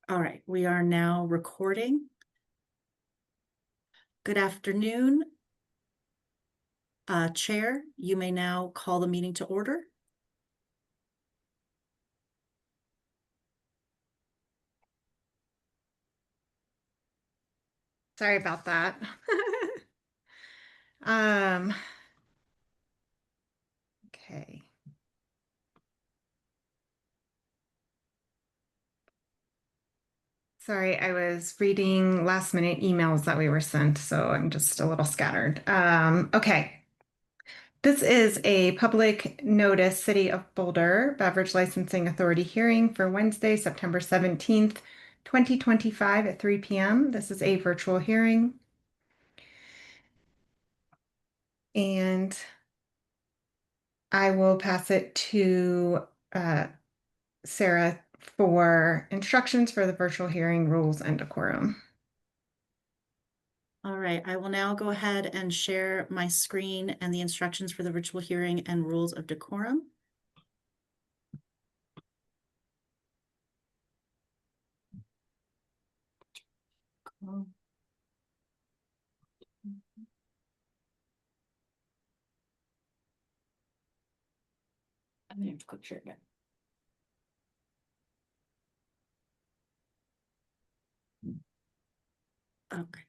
All right, we are now recording. Good afternoon. Chair, you may now call the meeting to order. Sorry about that. Um, okay. Sorry, I was reading last minute emails that we were sent, so I'm just a little scattered. Okay. This is a public notice, City of Boulder Beverage Licensing Authority hearing for Wednesday, September 17th, 2025 at 3 p.m. This is a virtual hearing. And I will pass it to Sarah for instructions for the virtual hearing rules and decorum. All right, I will now go ahead and share my screen and the instructions for the virtual hearing and rules of decorum. Cool. I'm going to click share again. Okay.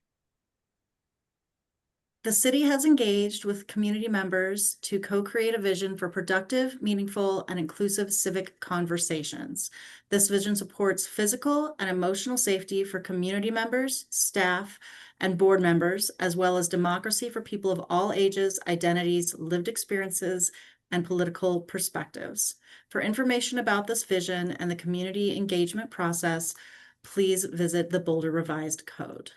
The city has engaged with community members to co-create a vision for productive, meaningful, and inclusive civic conversations. This vision supports physical and emotional safety for community members, staff, and board members, as well as democracy for people of all ages, identities, lived experiences, and political perspectives. For information about this vision and the community engagement process, please visit the Boulder Revised Code.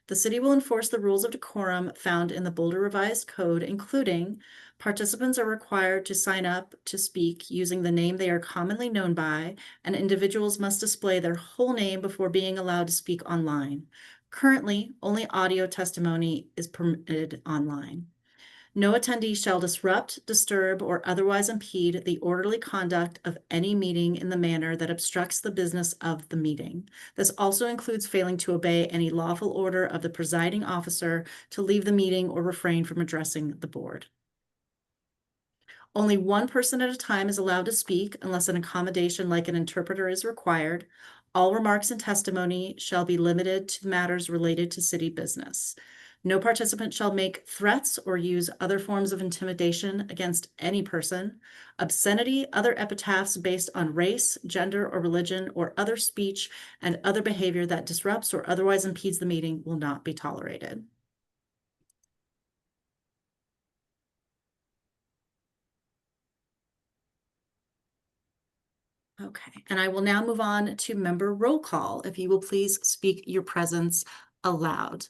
The city will enforce the rules of decorum found in the Boulder Revised Code, including participants are required to sign up to speak using the name they are commonly known by, and individuals must display their whole name before being allowed to speak online. Currently, only audio testimony is permitted online. No attendee shall disrupt, disturb, or otherwise impede the orderly conduct of any meeting in the manner that obstructs the business of the meeting. This also includes failing to obey any lawful order of the presiding officer to leave the meeting or refrain from addressing the board. Only one person at a time is allowed to speak unless an accommodation like an interpreter is required. All remarks and testimony shall be limited to matters related to city business. No participant shall make threats or use other forms of intimidation against any person. Obscenity, other epitaphs based on race, gender, or religion, or other speech and other behavior that disrupts or otherwise impedes the meeting will not be tolerated. Okay, and I will now move on to member roll call. If you will please speak your presence aloud.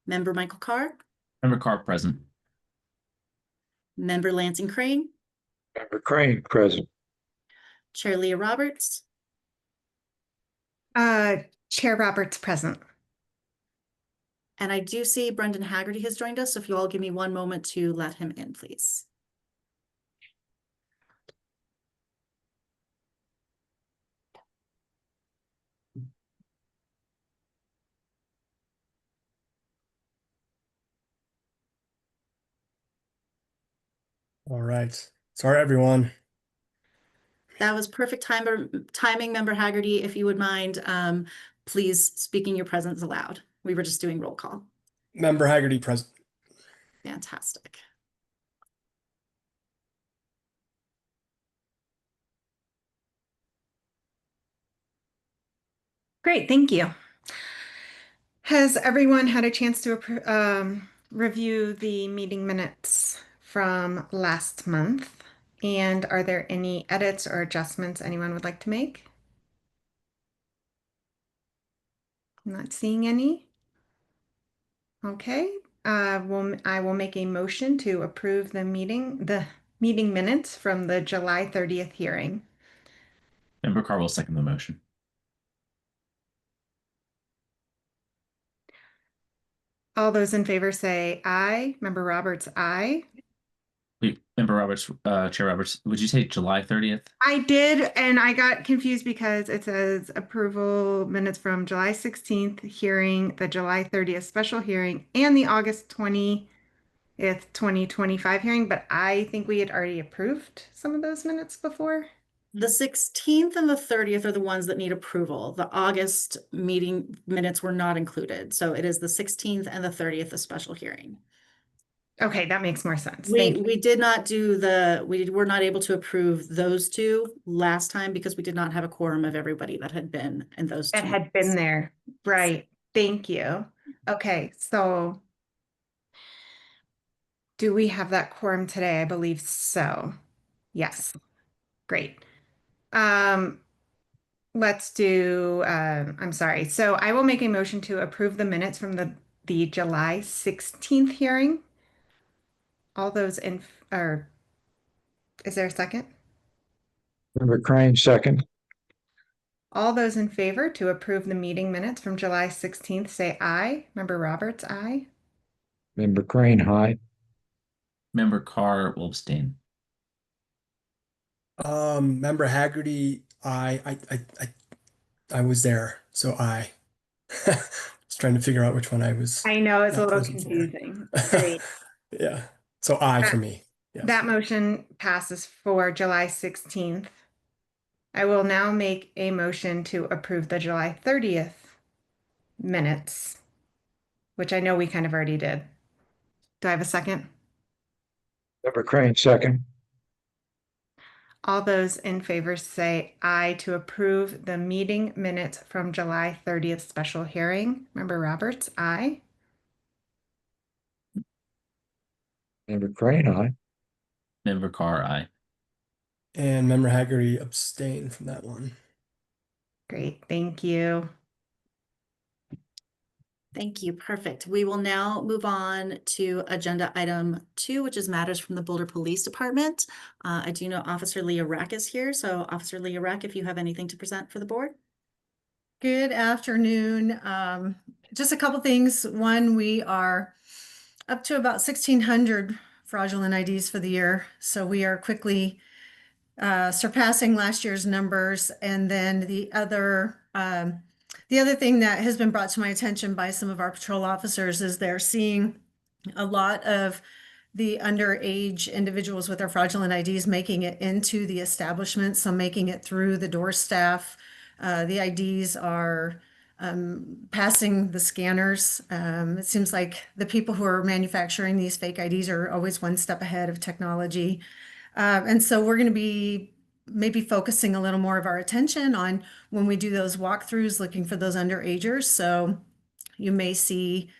Member Michael Carr, Member Carr present. Member Lansing Crane, Member Crane, present. Chair Leah Roberts, Chair Roberts present. and I do see Brendan Haggerty has joined us. So if you all give me one moment to let him in, please. All right. Sorry, everyone. That was perfect timing, Member Haggerty. If you would mind, please speaking your presence aloud. We were just doing roll call. Member Haggerty present. Fantastic. Great, thank you. Has everyone had a chance to review the meeting minutes from last month? And are there any edits or adjustments anyone would like to make? I'm not seeing any. Okay, I will make a motion to approve the meeting minutes from the July 30th hearing. Member Carr will second the motion. All those in favor say aye. Member Roberts, aye. Wait, Member Roberts, Chair Roberts, would you say July 30th? I did, and I got confused because it says approval minutes from July 16th hearing, the July 30th special hearing, and the August 20th, 2025 hearing, but I think we had already approved some of those minutes before. The 16th and the 30th are the ones that need approval. The August meeting minutes were not included. So it is the 16th and the 30th, a special hearing. Okay, that makes more sense. We Thank you. we did not do we were not able to approve those two last time because we did not have a quorum of everybody that had been in those That two had been meetings. there. Right. Thank you. Okay, so do we have that quorum today? I believe so. Yes. Great. Let's do, I'm sorry. So I will make a motion to approve the minutes from the July 16th hearing. All those in, or is there a second? Member Crane, second. All those in favor to approve the meeting minutes from July 16th, say aye. Member Roberts, aye. Member Crane, aye. Member Carr will abstain. Member Haggerty, I was there, so I. Was trying to figure out which one I was. I know it's a not little present for. confusing. Great. Yeah, so I for That- me. Yes. That motion passes for July 16th. I will now make a motion to approve the July 30th minutes, which I know we kind of already did. Do I have a second? Member Crane, second. All those in favor say aye to approve the meeting minutes from July 30th special hearing. Member Roberts, aye. Member Crane, aye. Member Carr, aye. And Member Haggerty abstained from that one. Great, thank you. Thank you. Perfect. We will now move on to agenda item 2, which is matters from the Boulder Police Department. I do know Officer Leah Rack is here. So Officer Leah Rack, if you have anything to present for the board. Good afternoon. Just a couple things. One, we are up to about 1,600 fraudulent IDs for the year. So we are quickly surpassing last year's numbers. And then the other thing that has been brought to my attention by some of our patrol officers is they're seeing a lot of the underage individuals with their fraudulent IDs making it into the establishment, so making it through the door staff. The IDs are passing the scanners. It seems like the people who are manufacturing these fake IDs are always one step ahead of technology. And so we're going to be maybe focusing a little more of our attention on when we do those walkthroughs, looking for those underagers. So you may see,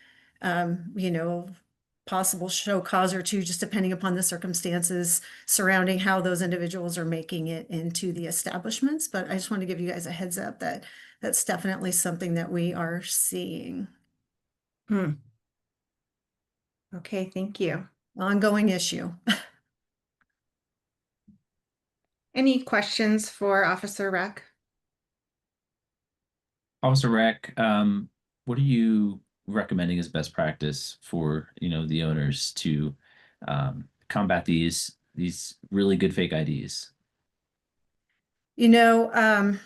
possible show cause or two, just depending upon the circumstances surrounding how those individuals are making it into the establishments. But I just want to give you guys a heads up that that's definitely something that we are seeing. Okay, thank you. Ongoing issue. Any questions for Officer Rack? Officer Rack, what are you recommending as best practice for, the owners to combat these really good fake IDs? One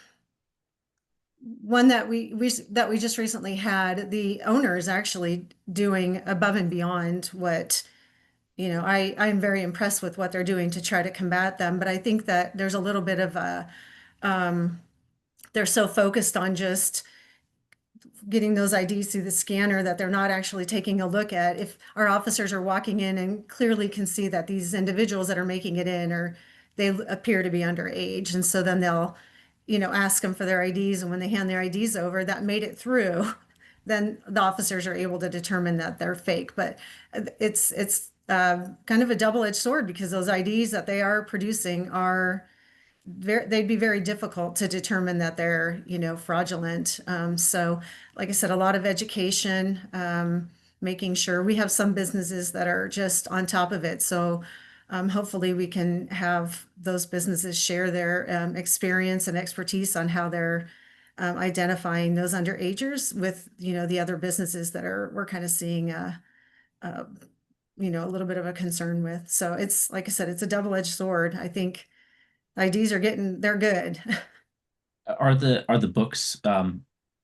that we just recently had, the owners actually doing above and beyond what, I'm very impressed with what they're doing to try to combat them. But I think that there's a little bit of they're so focused on just getting those IDs through the scanner that they're not actually taking a look at if our officers are walking in and clearly can see that these individuals that are making it in they appear to be underage. And so then they'll, ask them for their IDs. And when they hand their IDs over, that made it through, then the officers are able to determine that they're fake. But it's kind of a double-edged sword because those IDs that they are producing are they'd be very difficult to determine that they're, fraudulent. So like I said, a lot of education, making sure we have some businesses that are just on top of it. So hopefully we can have those businesses share their experience and expertise on how they're identifying those underagers with, the other businesses that we're kind of seeing a little bit of a concern with. So it's, like I said, it's a double-edged sword. I think IDs they're good. Are the books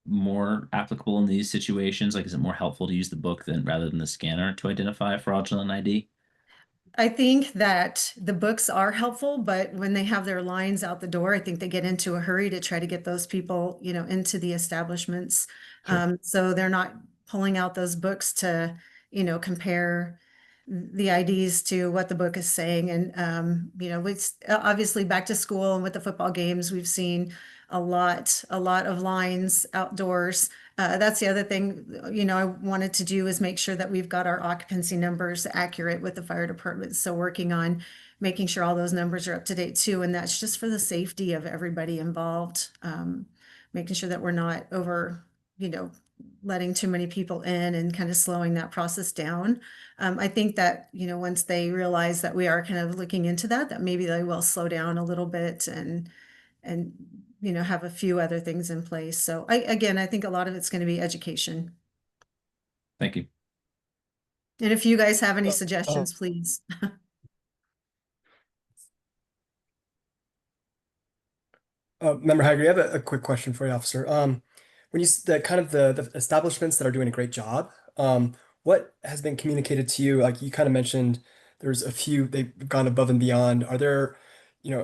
more applicable in these situations? Like, is it more helpful to use the book than rather than the scanner to identify a fraudulent ID? I think that the books are helpful, but when they have their lines out the door, I think they get into a hurry to try to get those people, into the establishments. Sure. So they're not pulling out those books to, compare the IDs to what the book is saying. And, it's obviously back to school and with the football games, we've seen a lot of lines outdoors. That's the other thing, I wanted to do is make sure that we've got our occupancy numbers accurate with the fire department. So working on making sure all those numbers are up to date too. And that's just for the safety of everybody involved. Making sure that we're not over, letting too many people in and kind of slowing that process down. I think that, once they realize that we are kind of looking into that maybe they will slow down a little bit and have a few other things in place. So I think a lot of it's going to be education. Thank you. And if you guys have any Oh, suggestions, please. Member Hager, I have a quick question for you, officer. When the kind of the establishments that are doing a great job, what has been communicated to you? Like you kind of mentioned, there's a few they've gone above and beyond. Are there,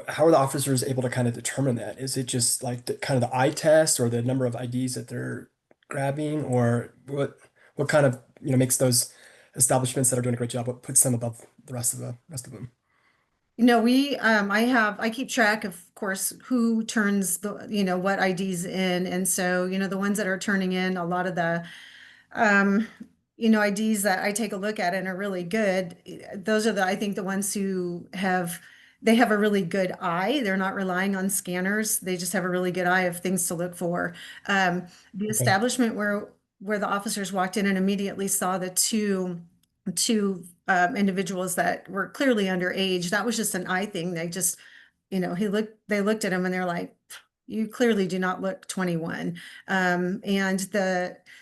how are the officers able to kind of determine that? Is it just like kind of the eye test or the number of IDs that they're grabbing, or what kind of makes those establishments that are doing a great job? What puts them above the rest of them? I keep track of course, who turns what IDs in. And so, the ones that are turning in a lot of the, um, IDs that I take a look at and are really good. Those are I think the ones who they have a really good eye. They're not relying on scanners. They just have a really good eye of things to look for. The Okay. establishment where the officers walked in and immediately saw the two individuals that were clearly underage. That was just an eye thing. They just, they looked at him and they're like, you clearly do not look 21. And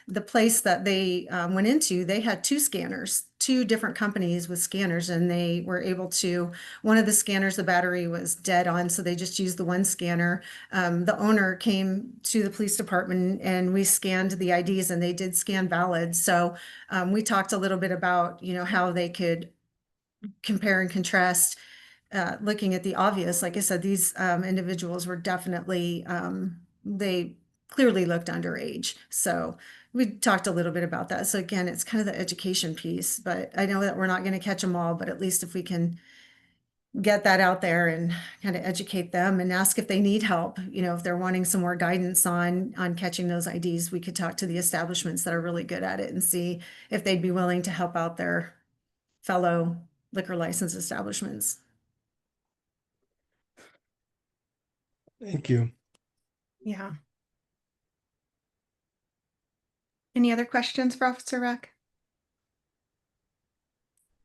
the place that they went into, they had two different companies with scanners, and they were able to, one of the scanners, the battery was dead on, so they just used the one scanner. The owner came to the police department and we scanned the IDs and they did scan valid. So we talked a little bit about, how they could compare and contrast, looking at the obvious. Like I said, these individuals were definitely, they clearly looked underage. So we talked a little bit about that. So again, it's kind of the education piece, but I know that we're not going to catch them all, but at least if we can get that out there and kind of educate them and ask if they need help, if they're wanting some more guidance on catching those IDs, we could talk to the establishments that are really good at it and see if they'd be willing to help out their fellow liquor license establishments. Thank you. Yeah. Any other questions for Officer Rack?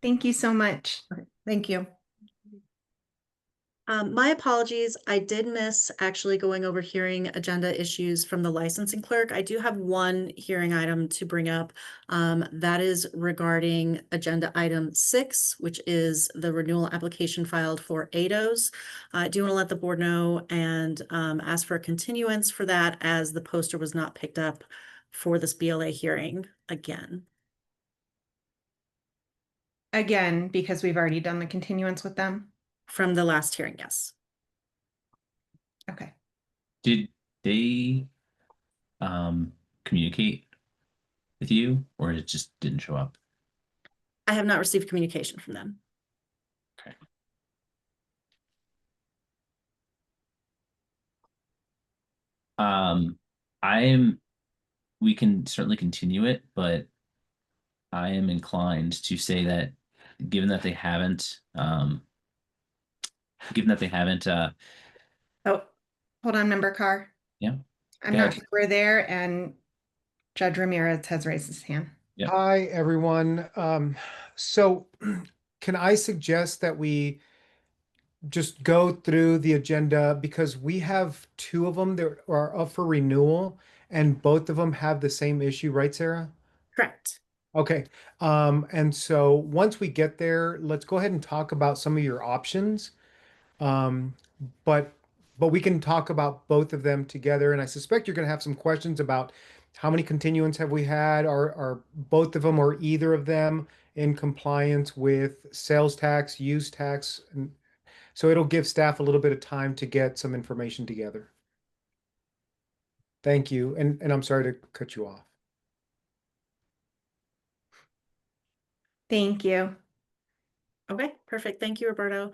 Thank you so much. Okay, thank you. My apologies. I did miss actually going over hearing agenda issues from the licensing clerk. I do have one hearing item to bring up. That is regarding agenda item 6, which is the renewal application filed for ADOs. I do want to let the board know and ask for a continuance for that, as the poster was not picked up for this BLA hearing again. Again, because we've already done the continuance with them. From the last hearing, yes. Okay. Did they communicate with you, or it just didn't show up? I have not received communication from them. Okay. We can certainly continue it, but I am inclined to say that given that they haven't Oh, hold on, Member Carr. yeah. I'm Go not ahead. sure we're there, and Judge Ramirez has raised his hand. Yep. Hi, everyone. So can I suggest that we just go through the agenda, because we have two of them that are up for renewal and both of them have the same issue, right, Sarah? Correct. Okay, and so once we get there, let's go ahead and talk about some of your options. Um, but we can talk about both of them together, and I suspect you're going to have some questions about how many continuance have we had? Are both of them or either of them in compliance with sales tax, use tax? And so it'll give staff a little bit of time to get some information together. Thank you, and I'm sorry to cut you off. Thank you. Okay, perfect. Thank you, Roberto.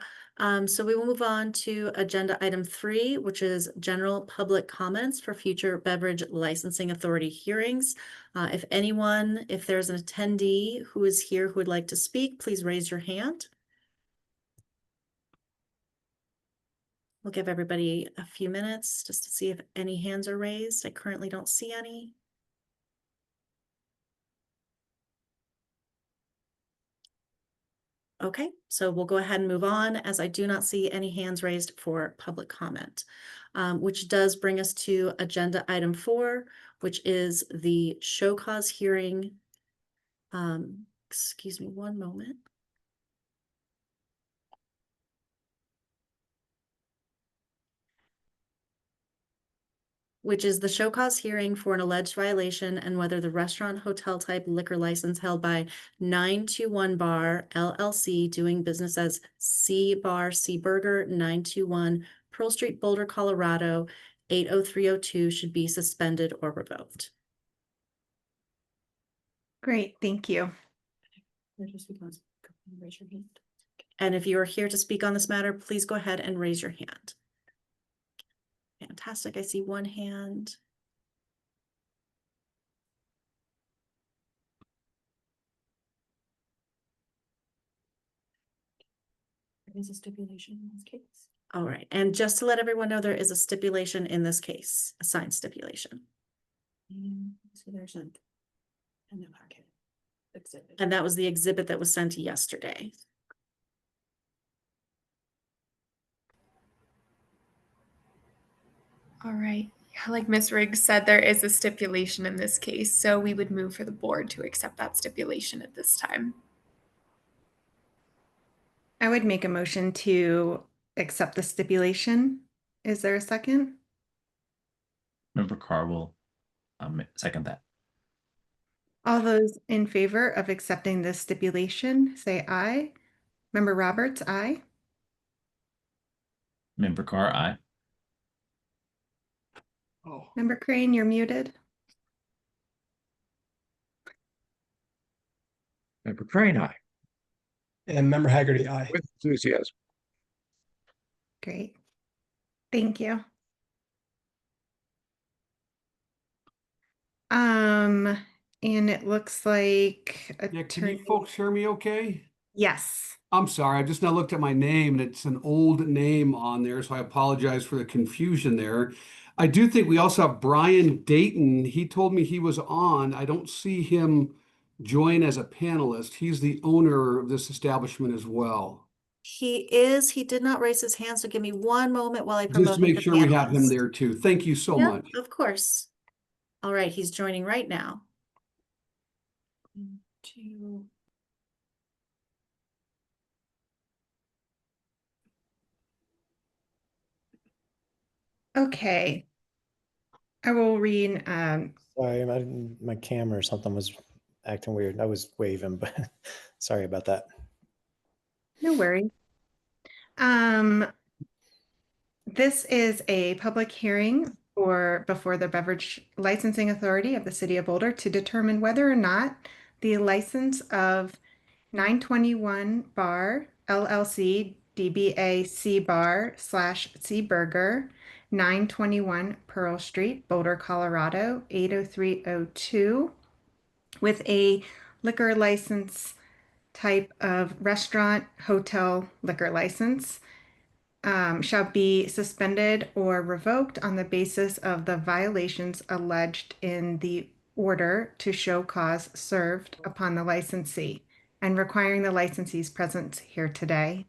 So we will move on to agenda item 3, which is general public comments for future beverage licensing authority hearings. If there's an attendee who is here who would like to speak, please raise your hand. We'll give everybody a few minutes just to see if any hands are raised. I currently don't see any. Okay, so we'll go ahead and move on as I do not see any hands raised for public comment, which does bring us to agenda item 4, which is the show cause hearing. Excuse me one moment. Which is the show cause hearing for an alleged violation and whether the restaurant hotel type liquor license held by 921 Bar LLC doing business as C Bar C Burger 921 Pearl Street, Boulder, Colorado 80302 should be suspended or revoked. Great, thank you. And if you are here to speak on this matter, please go ahead and raise your hand. Fantastic. I see one hand. There is a stipulation in this case. All right. And just to let everyone know, there is a stipulation in this case, a signed stipulation. So there's an in the packet exhibit. And that was the exhibit that was sent yesterday. All right. Yeah, like Ms. Riggs said, there is a stipulation in this case, so we would move for the board to accept that stipulation at this time. I would make a motion to accept the stipulation. Is there a second? Member Carr will second that. All those in favor of accepting this stipulation, say aye. Member Roberts, aye. Member Carr, aye. Oh. Member Crane, you're muted. Member Crane, aye. And Member Haggerty, aye. With enthusiasm. Great. Thank you. And it looks like Yeah, can attorney. you folks hear me okay? Yes. I'm sorry, I just now looked at my name and it's an old name on there, so I apologize for the confusion there. I do think we also have Brian Dayton. He told me he was on. I don't see him join as a panelist. He's the owner of this establishment as well. He did not raise his hand, so give me one moment while I promote Just him make to sure we have him panelist. there too. Thank you so Yep, much. of course. All right, he's joining right now. 1, 2. Okay. I will read. Sorry, my camera or something was acting weird. I was waving, but sorry about that. No worries. This is a public hearing before the Beverage Licensing Authority of the City of Boulder to determine whether or not the license of 921 Bar LLC DBA C Bar / C Burger 921 Pearl Street, Boulder, Colorado 80302 with a liquor license type of restaurant hotel liquor license shall be suspended or revoked on the basis of the violations alleged in the order to show cause served upon the licensee and requiring the licensee's presence here today.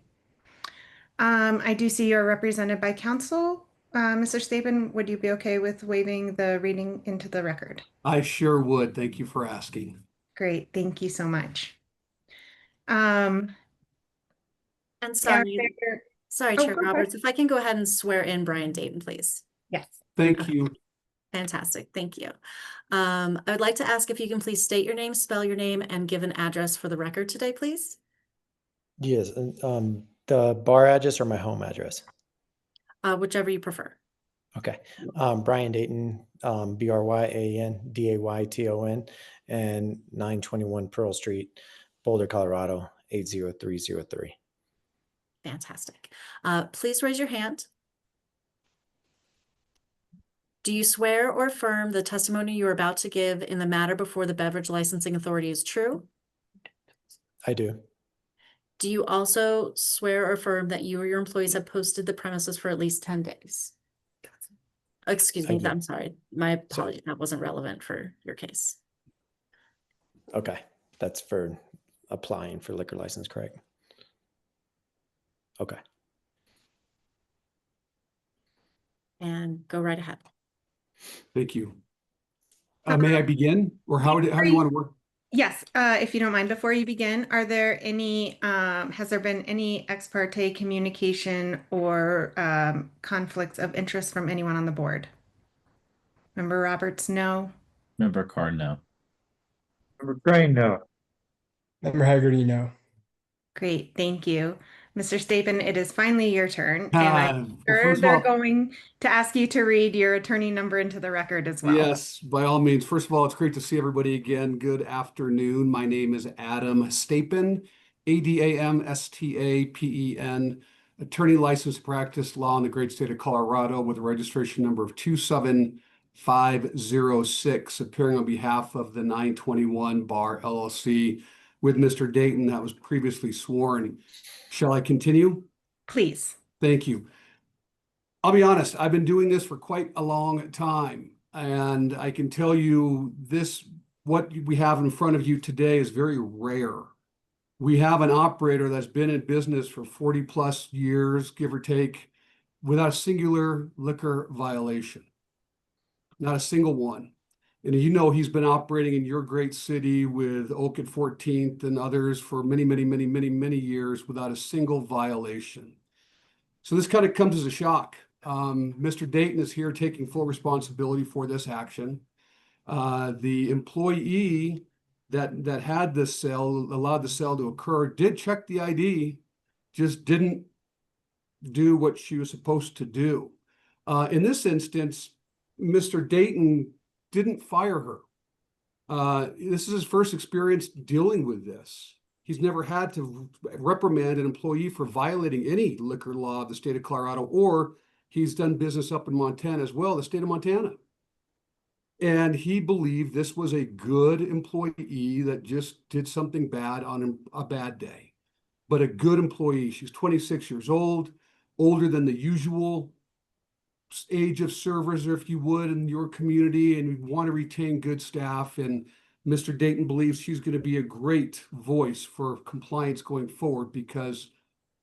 I do see you're represented by counsel. Mr. Staben, would you be okay with waiving the reading into the record? I sure would. Thank you for asking. Great, thank you so much. Um, And are sorry, there, oh, Chair go ahead. Roberts, if I can go ahead and swear in Brian Dayton, please. Yes. Thank you. Fantastic, thank you. I would like to ask if you can please state your name, spell your name, and give an address for the record today, please. Yes, and, the bar address or my home address? Whichever you prefer. Okay. Brian Dayton, BryanDayton, and 921 Pearl Street, Boulder, Colorado, 80303. Fantastic. Please raise your hand. Do you swear or affirm the testimony you are about to give in the matter before the Beverage Licensing Authority is true? I do. Do you also swear or affirm that you or your employees have posted the premises for at least 10 days? Excuse I me, do. I'm sorry. My apologies. That wasn't relevant for your case. Okay. That's for applying for liquor license, correct? Okay. And go right ahead. Thank you. May I begin, or how do you want to work? Yes, if you don't mind, before you begin, are there any, has there been any ex parte communication or conflicts of interest from anyone on the board? Member Roberts, no. Member Carr, no. Member Crane, no. Member Haggerty, no. Great, thank you. Mr. Stapen, it is finally your turn, and I'm Well, sure first of they're all, going to ask you to read your attorney number into the record as well. yes, by all means. First of all, it's great to see everybody again. Good afternoon. My name is Adam Stapen, ADAMSTAPEN, attorney licensed to practice law in the great state of Colorado with a registration number of 27506, appearing on behalf of the 921 Bar LLC with Mr. Dayton that was previously sworn. Shall I continue? Please. Thank you. I'll be honest, I've been doing this for quite a long time, and I can tell you this, what we have in front of you today is very rare. We have an operator that's been in business for 40 plus years, give or take, without a singular liquor violation. Not a single one. And you know he's been operating in your great city with Oak at 14th and others for many, many, many, many, many years without a single violation. So this kind of comes as a shock. Mr. Dayton is here taking full responsibility for this action. The employee that had this sale, allowed the sale to occur, did check the ID, just didn't do what she was supposed to do. In this instance, Mr. Dayton didn't fire her. This is his first experience dealing with this. He's never had to reprimand an employee for violating any liquor law of the state of Colorado, or he's done business up in Montana as well, the state of Montana. And he believed this was a good employee that just did something bad on a bad day, but a good employee. She's 26 years old, older than the usual age of servers, if you would, in your community, and we want to retain good staff. And Mr. Dayton believes she's going to be a great voice for compliance going forward because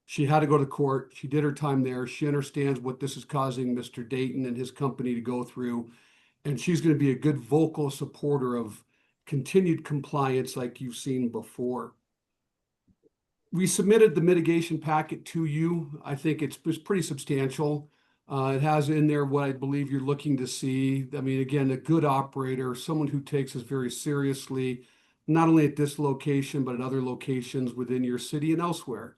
she had to go to court. She did her time there. She understands what this is causing Mr. Dayton and his company to go through. And she's going to be a good vocal supporter of continued compliance like you've seen before. We submitted the mitigation packet to you. I think it's pretty substantial. It has in there what I believe you're looking to see. I mean, again, a good operator, someone who takes us very seriously, not only at this location, but at other locations within your city and elsewhere,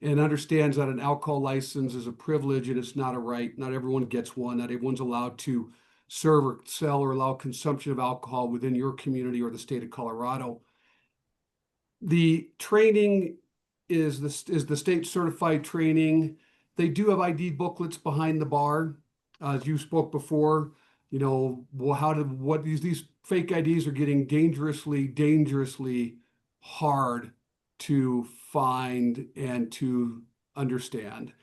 and understands that an alcohol license is a privilege and it's not a right. Not everyone gets one. Not everyone's allowed to serve or sell or allow consumption of alcohol within your community or the state of Colorado. The training is the state certified training. They do have ID booklets behind the bar. As you spoke before, you know, what these fake IDs are getting dangerously hard to find and to understand.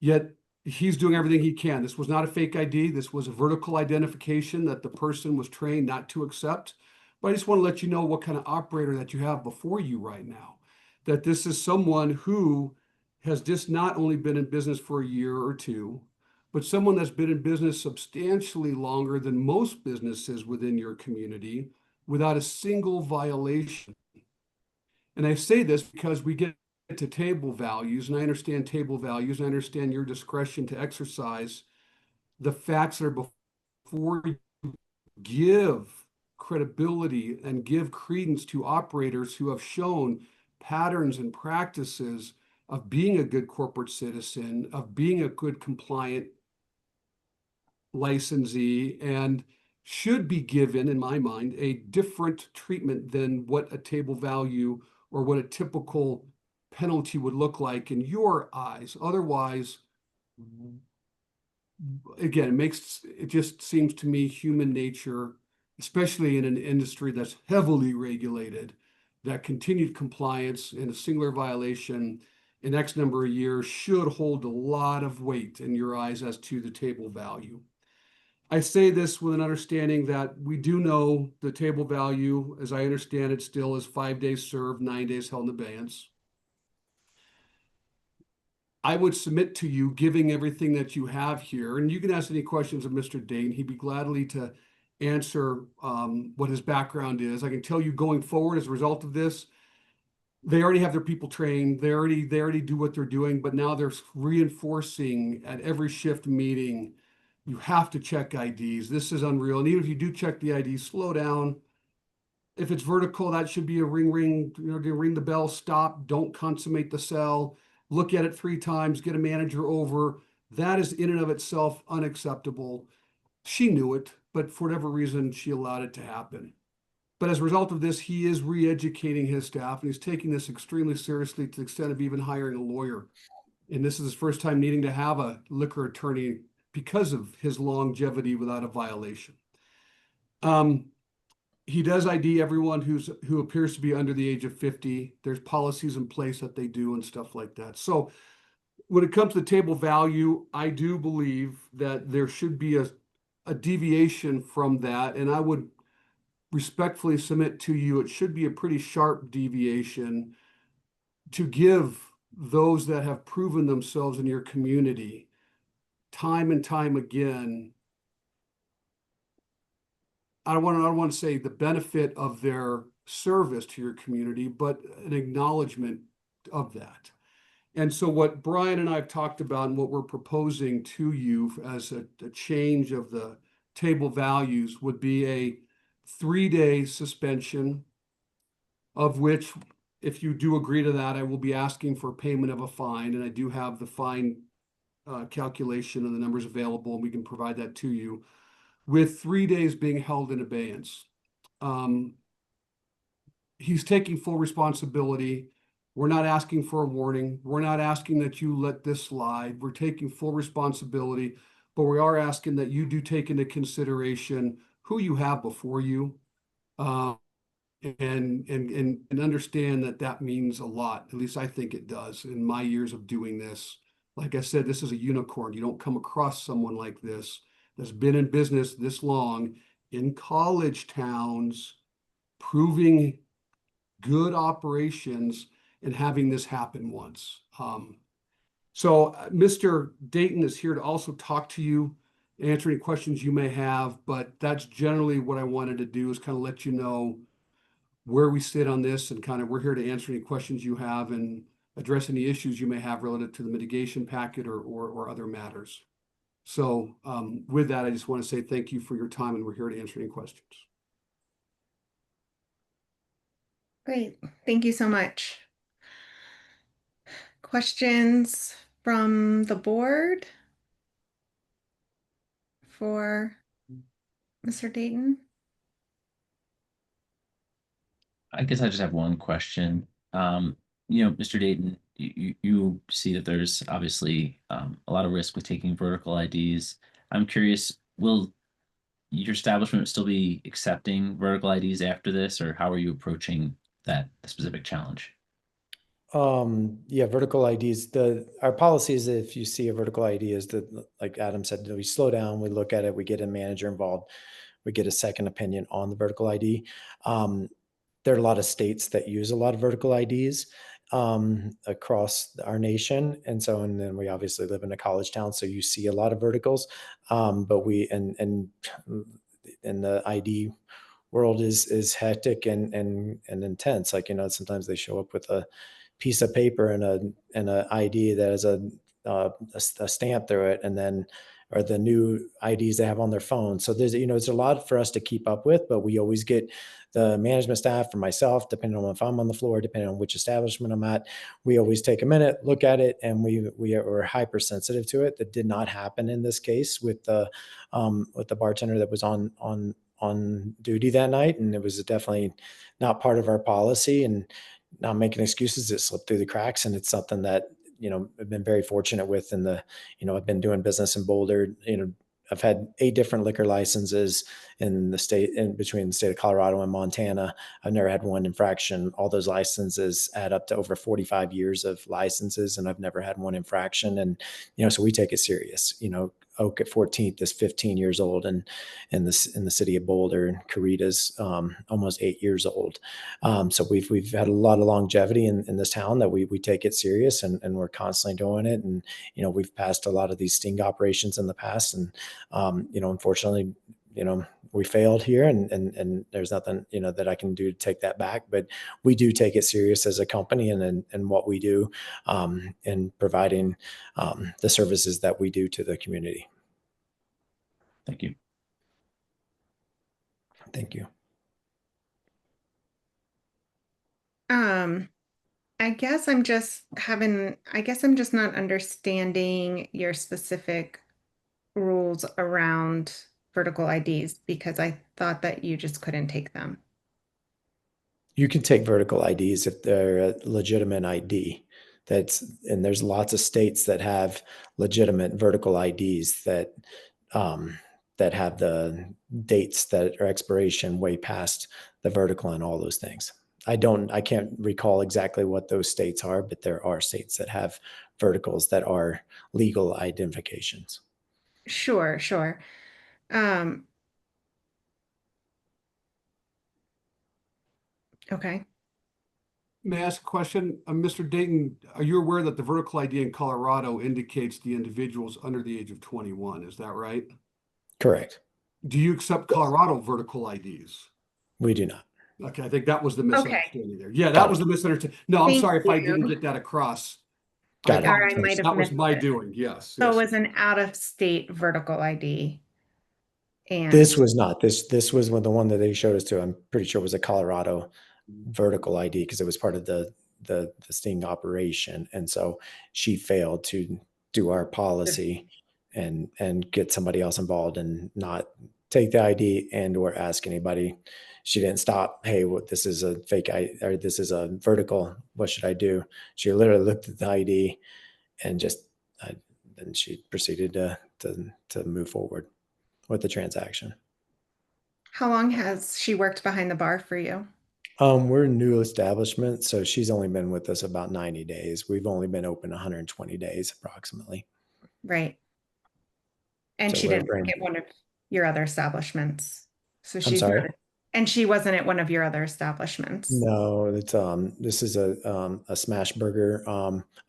Yet he's doing everything he can. This was not a fake ID. This was a vertical identification that the person was trained not to accept. But I just want to let you know what kind of operator that you have before you right now. That this is someone who has just not only been in business for a year or two, but someone that's been in business substantially longer than most businesses within your community, without a single violation. And I say this because we get to table values, and I understand table values, and I understand your discretion to exercise the facts that are before you. Give credibility and give credence to operators who have shown patterns and practices of being a good corporate citizen, of being a good compliant licensee, and should be given, in my mind, a different treatment than what a table value or what a typical penalty would look like in your eyes. Otherwise, again, it just seems to me human nature, especially in an industry that's heavily regulated, that continued compliance in a singular violation in X number of years should hold a lot of weight in your eyes as to the table value. I say this with an understanding that we do know the table value, as I understand it, still is 5 days served, 9 days held in abeyance. I would submit to you, giving everything that you have here, and you can ask any questions of Mr. Dayton. He'd be gladly to answer what his background is. I can tell you going forward as a result of this, they already have their people trained. They already do what they're doing, but now they're reinforcing at every shift meeting, you have to check IDs. This is unreal. And even if you do check the IDs, slow down. If it's vertical, that should be a ring, ring the bell, stop, don't consummate the sell. Look at it 3 times, get a manager over. That is in and of itself unacceptable. She knew it, but for whatever reason, she allowed it to happen. But as a result of this, he is re-educating his staff, and he's taking this extremely seriously to the extent of even hiring a lawyer. And this is his first time needing to have a liquor attorney because of his longevity without a violation. He does ID everyone who appears to be under the age of 50. There's policies in place that they do and stuff like that. So when it comes to table value, I do believe that there should be a deviation from that. And I would respectfully submit to you, it should be a pretty sharp deviation to give those that have proven themselves in your community time and time again. I don't want to say the benefit of their service to your community, but an acknowledgement of that. And so what Brian and I have talked about and what we're proposing to you as a change of the table values would be a 3-day suspension, of which, if you do agree to that, I will be asking for payment of a fine. And I do have the fine calculation and the numbers available, and we can provide that to you, with 3 days being held in abeyance. He's taking full responsibility. We're not asking for a warning. We're not asking that you let this slide. We're taking full responsibility, but we are asking that you do take into consideration who you have before you, and understand that that means a lot. At least I think it does in my years of doing this. Like I said, this is a unicorn. You don't come across someone like this that's been in business this long in college towns, proving good operations and having this happen once. So Mr. Dayton is here to also talk to you, answer any questions you may have, but that's generally what I wanted to do, is kind of let you know where we sit on this, and kind of we're here to answer any questions you have and address any issues you may have relative to the mitigation packet or other matters. So with that, I just want to say thank you for your time, and we're here to answer any questions. Great. Thank you so much. Questions from the board for Mr. Dayton? I guess I just have one question. Mr. Dayton, you see that there's obviously a lot of risk with taking vertical IDs. I'm curious, will your establishment still be accepting vertical IDs after this, or how are you approaching that specific challenge? Yeah, vertical IDs. Our policy is that if you see a vertical ID, is that, like Adam said, we slow down, we look at it, we get a manager involved, we get a second opinion on the vertical ID. There are a lot of states that use a lot of vertical IDs across our nation. And then we obviously live in a college town, so you see a lot of verticals. But in the ID world is hectic and intense. Like, sometimes they show up with a piece of paper and a ID that has a stamp through it, and then or the new IDs they have on their phone. So there's a lot for us to keep up with, but we always get the management staff or myself, depending on if I'm on the floor, depending on which establishment I'm at, we always take a minute, look at it, and we are hypersensitive to it. That did not happen in this case with the bartender that was on duty that night, and it was definitely not part of our policy. And not making excuses, it slipped through the cracks, and it's something that I've been very fortunate with. I've been doing business in Boulder. I've had 8 different liquor licenses in the state, in between the state of Colorado and Montana. I've never had one infraction. All those licenses add up to over 45 years of licenses, and I've never had one infraction. And, so we take it serious. Oak at 14th is 15 years old, and in the city of Boulder, and Carita's almost 8 years old. So we've had a lot of longevity in this town that we take it serious, and we're constantly doing it. And we've passed a lot of these sting operations in the past, and unfortunately, we failed here, and there's nothing that I can do to take that back. But we do take it serious as a company, and what we do in providing the services that we do to the community. Thank you. Thank you. I guess I'm just not understanding your specific rules around vertical IDs, because I thought that you just couldn't take them. You can take vertical IDs if they're a legitimate ID. And there's lots of states that have legitimate vertical IDs that have the dates that are expiration way past the vertical and all those things. I can't recall exactly what those states are, but there are states that have verticals that are legal identifications. Sure. Okay. May I ask a question? Mr. Dayton, are you aware that the vertical ID in Colorado indicates the individual's under the age of 21? Is that right? Correct. Do you accept Colorado vertical IDs? We do not. Okay, I think that was the misunderstanding there. Yeah, Got that it. was the misunderstanding. No, I'm Thank sorry if I you. didn't get that across. Got it. Or I might have That was missed my it. doing, yes. So it yes. was an out-of-state vertical ID. And This was not. This was the one that they showed us to. I'm pretty sure it was a Colorado vertical ID, because it was part of the sting operation. And so she failed to do our policy and get somebody else involved and not take the ID and or ask anybody. She didn't stop. Hey, this is a fake ID, or this is a vertical. What should I do? She literally looked at the ID and just then she proceeded to move forward with the transaction. how long has she worked behind the bar for you? We're a new establishment, so she's only been with us about 90 days. We've only been open 120 days approximately. Right. And So she we're didn't work at one of your other establishments. So I'm she's sorry? not, and she wasn't at one of your other establishments. No, it's this is a smash burger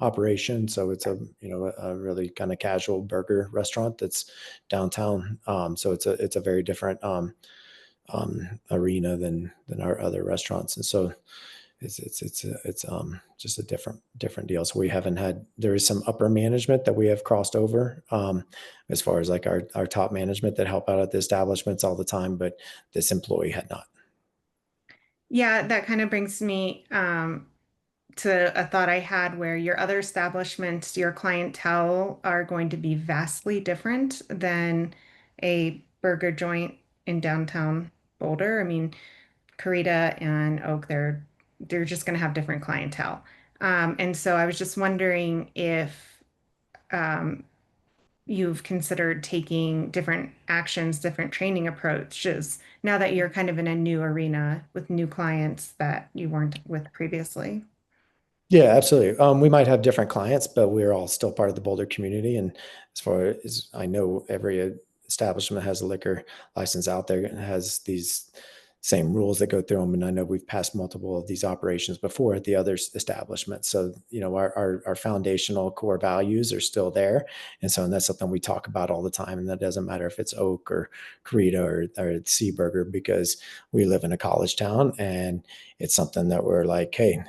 operation. So it's a really kind of casual burger restaurant that's downtown. So it's a very different arena than our other restaurants. And so it's just a different deal. So we haven't had, there is some upper management that we have crossed over as far as like our top management that help out at the establishments all the time, but this employee had not. Yeah, that kind of brings me to a thought I had, where your other establishments, your clientele are going to be vastly different than a burger joint in downtown Boulder. I mean, Carita and Oak, they're just going to have different clientele. And so I was just wondering if you've considered taking different actions, different training approaches, now that you're kind of in a new arena with new clients that you weren't with previously. Yeah, absolutely. We might have different clients, but we're all still part of the Boulder community. And as far as I know, every establishment has a liquor license out there and has these same rules that go through them. And I know we've passed multiple of these operations before at the other establishments. So, our foundational core values are still there. And so, and that's something we talk about all the time. And that doesn't matter if it's Oak or Carita or Seaburger, because we live in a college town, and it's something that we're like, hey,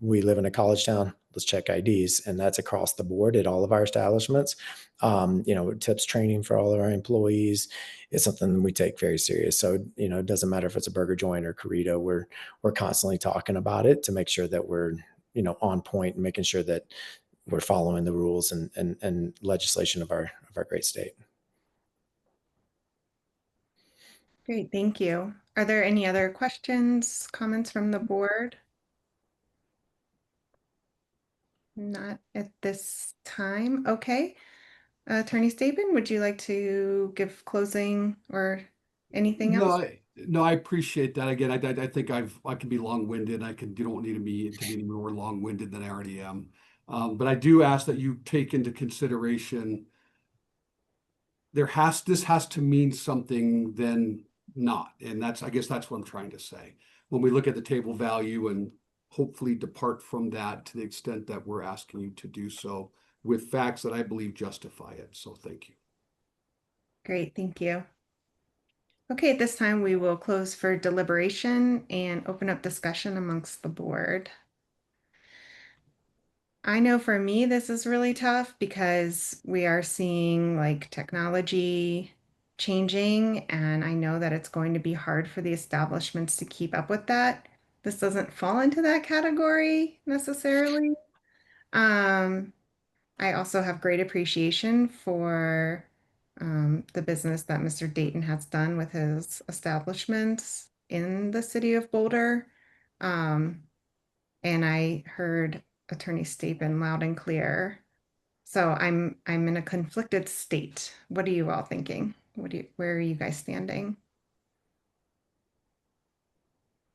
we live in a college town, let's check IDs. And that's across the board at all of our establishments. Tips training for all of our employees is something we take very serious. So, it doesn't matter if it's a burger joint or Carita, we're constantly talking about it to make sure that we're, on point and making sure that we're following the rules and legislation of our great state. Great, thank you. Are there any other questions, comments from the board? Not at this time. Okay. Attorney Staben, would you like to give closing or anything else? No, I appreciate that. Again, I think I can be long-winded. You don't need me to be any more long-winded than I already am. But I do ask that you take into consideration this has to mean something then not. And I guess that's what I'm trying to say. When we look at the table value and hopefully depart from that to the extent that we're asking you to do so with facts that I believe justify it. So thank you. Great, thank you. Okay, at this time we will close for deliberation and open up discussion amongst the board. I know for me, this is really tough because we are seeing like technology changing, and I know that it's going to be hard for the establishments to keep up with that. This doesn't fall into that category necessarily. I also have great appreciation for the business that Mr. Dayton has done with his establishments in the city of Boulder. And I heard Attorney Stapen loud and clear. So I'm in a conflicted state. What are you all thinking? Where are you guys standing?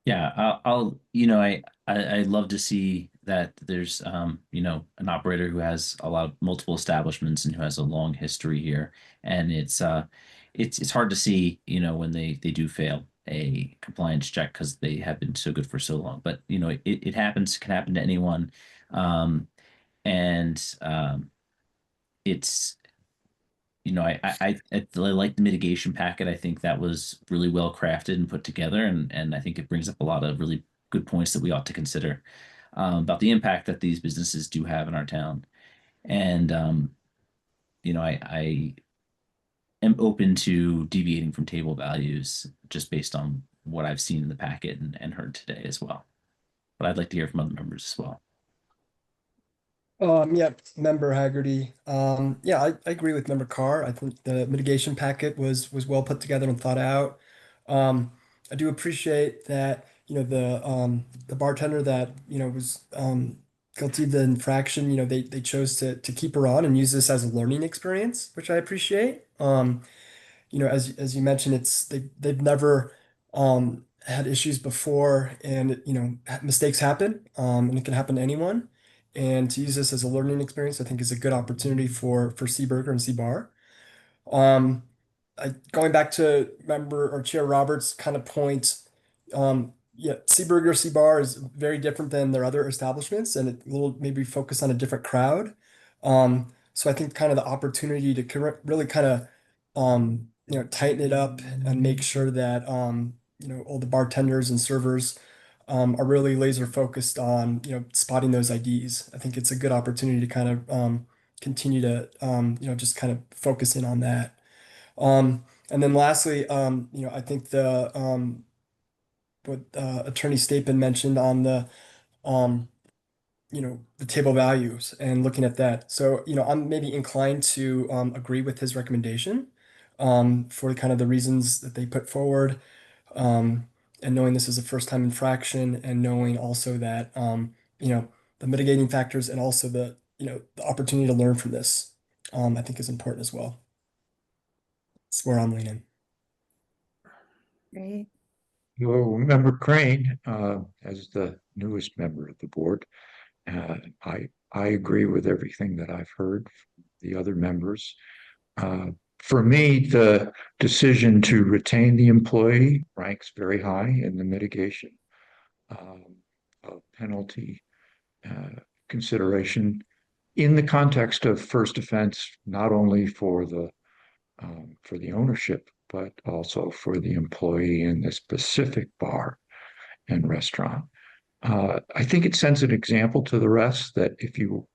Yeah, I'd love to see that there's an operator who has a lot of multiple establishments and who has a long history here. And it's hard to see, when they do fail a compliance check because they have been so good for so long. But it happens, can happen to anyone. And it's I like the mitigation packet. I think that was really well crafted and put together, and I think it brings up a lot of really good points that we ought to consider about the impact that these businesses do have in our town. And I am open to deviating from table values just based on what I've seen in the packet and heard today as well. But I'd like to hear from other members as well. Yeah, Member Haggerty. Yeah, I agree with Member Carr. I think the mitigation packet was well put together and thought out. I do appreciate that, the bartender that, was guilty of the infraction, they chose to keep her on and use this as a learning experience, which I appreciate. As you mentioned, they've never had issues before, and mistakes happen, and it can happen to anyone. And to use this as a learning experience, I think is a good opportunity for Seaburger and Seabar. Um, Going back to Member or Chair Roberts' kind of point, yeah, Seaburger, Seabar is very different than their other establishments, and it will maybe focus on a different crowd. So I think kind of the opportunity to really kind of tighten it up and make sure that all the bartenders and servers are really laser focused on spotting those IDs. I think it's a good opportunity to kind of continue to just kind of focus in on that. And then lastly, I think what Attorney Stapen mentioned on um, the table values and looking at that. So, I'm maybe inclined to agree with his recommendation for kind of the reasons that they put forward. And knowing this is a first time infraction, and knowing also that, the mitigating factors and also the opportunity to learn from this, I think is important as well. That's where I'm leaning. Great. Hello, Member Crane, as the newest member of the board, I agree with everything that I've heard from the other members. For me, the decision to retain the employee ranks very high in the mitigation of penalty consideration in the context of first offense, not only for the ownership, but also for the employee in the specific bar and restaurant. I think it sends an example to the rest that if you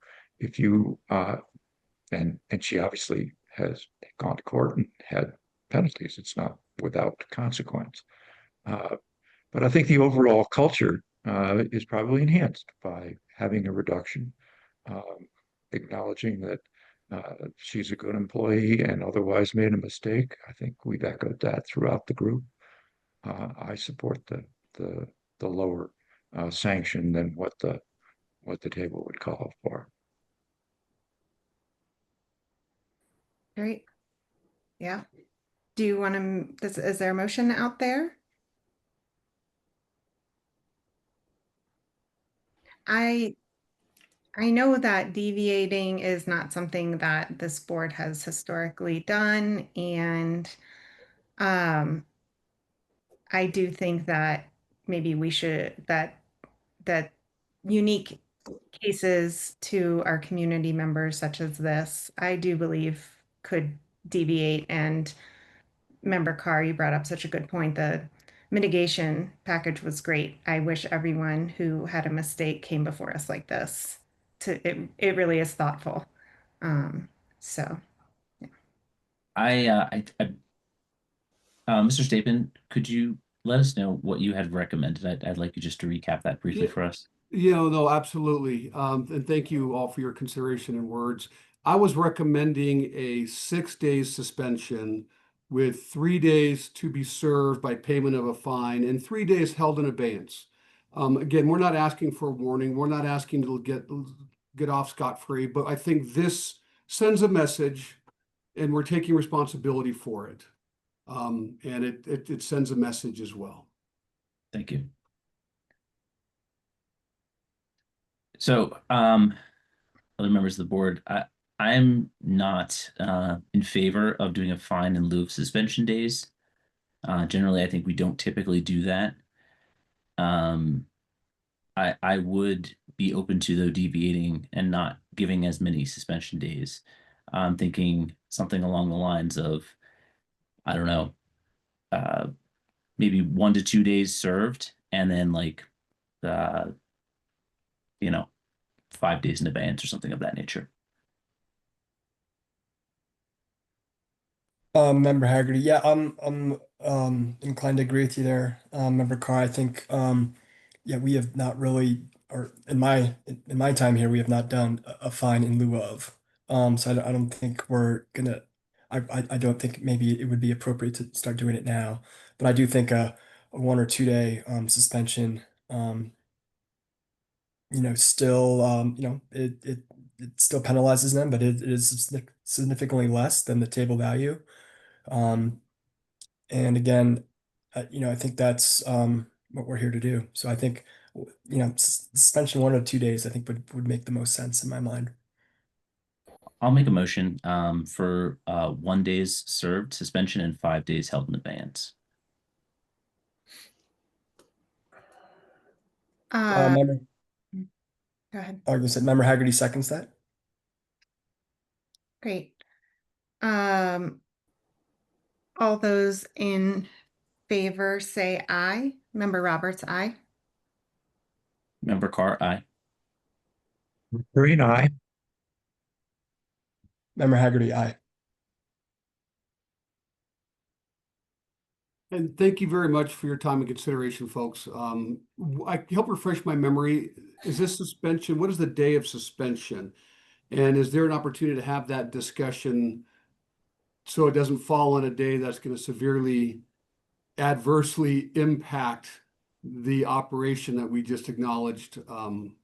and she obviously has gone to court and had penalties. It's not without consequence. But I think the overall culture is probably enhanced by having a reduction, acknowledging that she's a good employee and otherwise made a mistake. I think we've echoed that throughout the group. I support the lower sanction than what the table would call for. Great. Yeah. Do you want to, is there a motion out there? I know that deviating is not something that this board has historically done, and I do think that maybe we should that unique cases to our community members such as this, I do believe could deviate. And Member Carr, you brought up such a good point. The mitigation package was great. I wish everyone who had a mistake came before us like this. It really is thoughtful. So Mr. Stapen, could you let us know what you had recommended? I'd like you just to recap that briefly for us. Yeah, no, absolutely. And thank you all for your consideration and words. I was recommending a 6 days suspension with 3 days to be served by payment of a fine and 3 days held in abeyance. Again, we're not asking for a warning. We're not asking to get off scot-free, but I think this sends a message and we're taking responsibility for it. And it sends a message as well. Thank you. So, other members of the board, I'm not in favor of doing a fine in lieu of suspension days. Generally, I think we don't typically do that. I would be open to, though, deviating and not giving as many suspension days. I'm thinking something along the lines of, I don't know, maybe 1 to 2 days served, and then like, 5 days in abeyance or something of that nature. Member Haggerty, yeah, I'm inclined to agree with you there. Member Carr, I think yeah, we have not really, or in my time here, we have not done a fine in lieu of. So I don't think we're gonna. I don't think maybe it would be appropriate to start doing it now, but I do think a 1 or 2 day suspension, still it still penalizes them, but it is significantly less than the table value. And again, I think that's what we're here to do. So I think, suspension 1 or 2 days, I think would make the most sense in my mind. I'll make a motion for 1 day's served suspension and 5 days held in abeyance. Member, go ahead. like I said, Member Haggerty seconds that. Great. All those in favor say aye. Member Roberts, aye. Member Carr, aye. Green eye. Member Haggerty, aye. And thank you very much for your time and consideration, folks. I help refresh my memory. Is this suspension? What is the day of suspension? And is there an opportunity to have that discussion so it doesn't fall on a day that's going to severely adversely impact the operation that we just acknowledged? I'm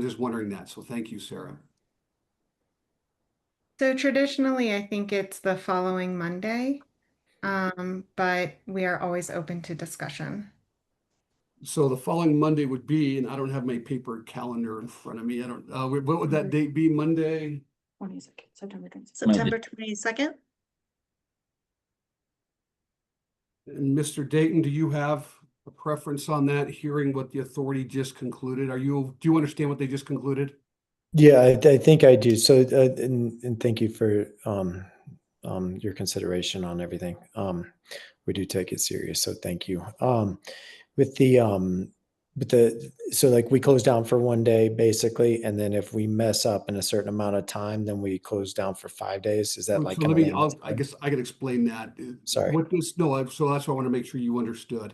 just wondering that. So thank you, Sarah. So traditionally, I think it's the following Monday, but we are always open to discussion. So the following Monday would be, and I don't have my paper calendar in front of me. I don't, what would that date be? Monday? 22nd, September 22nd. Monday. September 22nd? And Mr. Dayton, do you have a preference on that, hearing what the authority just concluded? Do you understand what they just concluded? Yeah, I think I do. So, and thank you for your consideration on everything. We do take it serious, so thank you. With the so like we close down for 1 day basically, and then if we mess up in a certain amount of time, then we close down for 5 days. Is that like So kind let of me, along I guess I could explain that. Sorry. What this, no, so that's why I want to make sure you understood.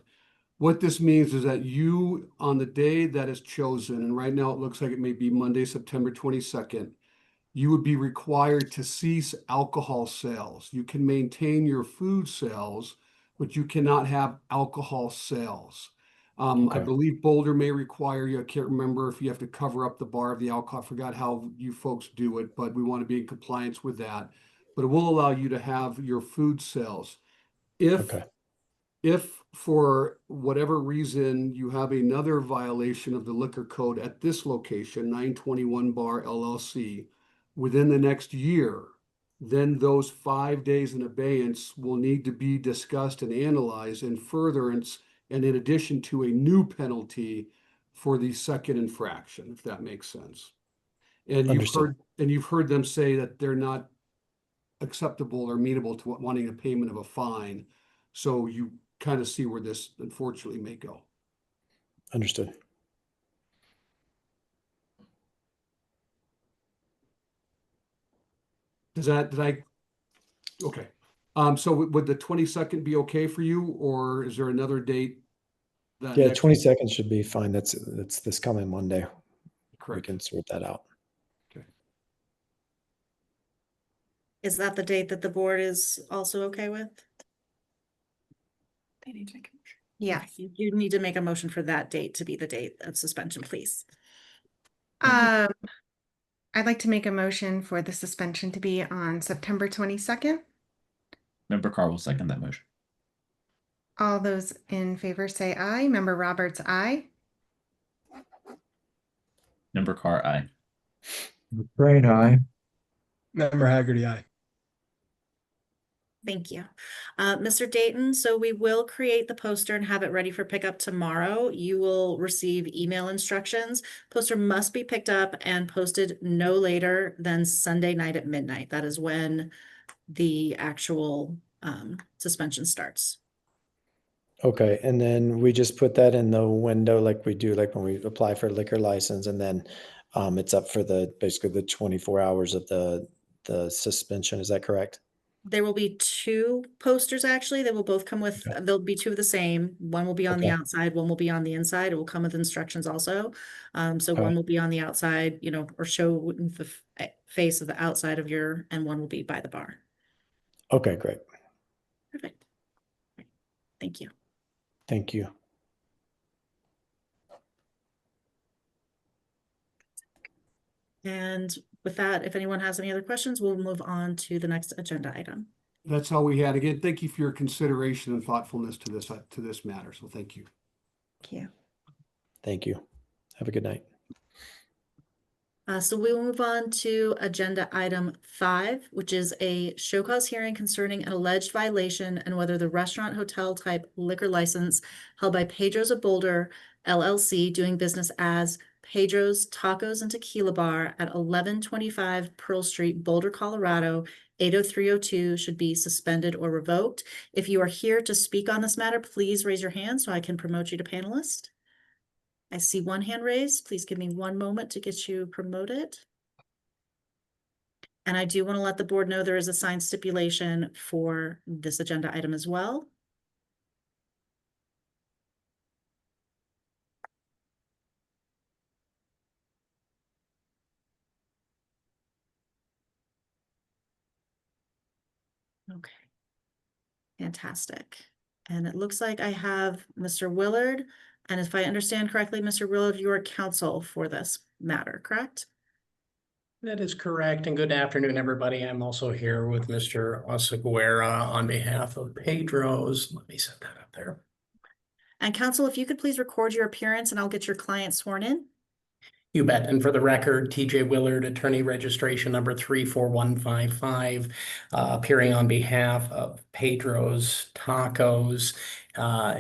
What this means is that you, on the day that is chosen, and right now it looks like it may be Monday, September 22nd, you would be required to cease alcohol sales. You can maintain your food sales, but you cannot have alcohol sales. I Okay. believe Boulder may require you. I can't remember if you have to cover up the bar of the alcohol. I forgot how you folks do it, but we want to be in compliance with that. But it will allow you to have your food sales. Okay. If for whatever reason you have another violation of the liquor code at this location, 921 Bar LLC, within the next year, then those 5 days in abeyance will need to be discussed and analyzed in furtherance, and in addition to a new penalty for the second infraction, if that makes sense. And Understood. you've heard them say that they're not acceptable or amenable to wanting a payment of a fine. So you kind of see where this unfortunately may go. Understood. Okay. So would the 22nd be okay for you, or is there another date? That Yeah, next 22nd should be fine. That's this coming Monday. We Correct. can sort that out. Okay. Is that the date that the board is also okay with? They need to make a motion. Yeah, you need to make a motion for that date to be the date of suspension, please. I'd like to make a motion for the suspension to be on September 22nd. Member Carr will second that motion. All those in favor say aye. Member Roberts, aye. Member Carr, aye. Brain eye. Member Haggerty, aye. Thank you. Mr. Dayton, so we will create the poster and have it ready for pickup tomorrow. You will receive email instructions. Poster must be picked up and posted no later than Sunday night at midnight. That is when the actual suspension starts. Okay, and then we just put that in the window like we do, like when we apply for a liquor license, and then it's up for basically the 24 hours of the suspension. Is that correct? There will be two posters actually. They will both come with, Okay. there'll be two of the same. One will be on the Okay. outside, one will be on the inside. It will come with instructions also. So Okay. one will be on the outside, or show the face of the outside of and one will be by the bar. Okay, great. Perfect. Thank you. Thank you. And with that, if anyone has any other questions, we'll move on to the next agenda item. That's all we had. Again, thank you for your consideration and thoughtfulness to this matter. So thank you. Thank you. Thank you. Have a good night. So we will move on to agenda item 5, which is a show cause hearing concerning an alleged violation and whether the restaurant hotel type liquor license held by Pedro's of Boulder LLC doing business as Pedro's Tacos and Tequila Bar at 1125 Pearl Street, Boulder, Colorado, 80302 should be suspended or revoked. If you are here to speak on this matter, please raise your hand so I can promote you to panelist. I see one hand raised. Please give me one moment to get you promoted. And I do want to let the board know there is a signed stipulation for this agenda item as well. Okay. Fantastic. And it looks like I have Mr. Willard. And if I understand correctly, Mr. Willard, you are counsel for this matter, correct? That is correct, and good afternoon, everybody. I'm also here with Mr. Oseguera on behalf of Pedro's. Let me set that up there. And counsel, if you could please record your appearance and I'll get your client sworn in. You bet. And for the record, TJ Willard, attorney registration number 34155, appearing on behalf of Pedro's Tacos,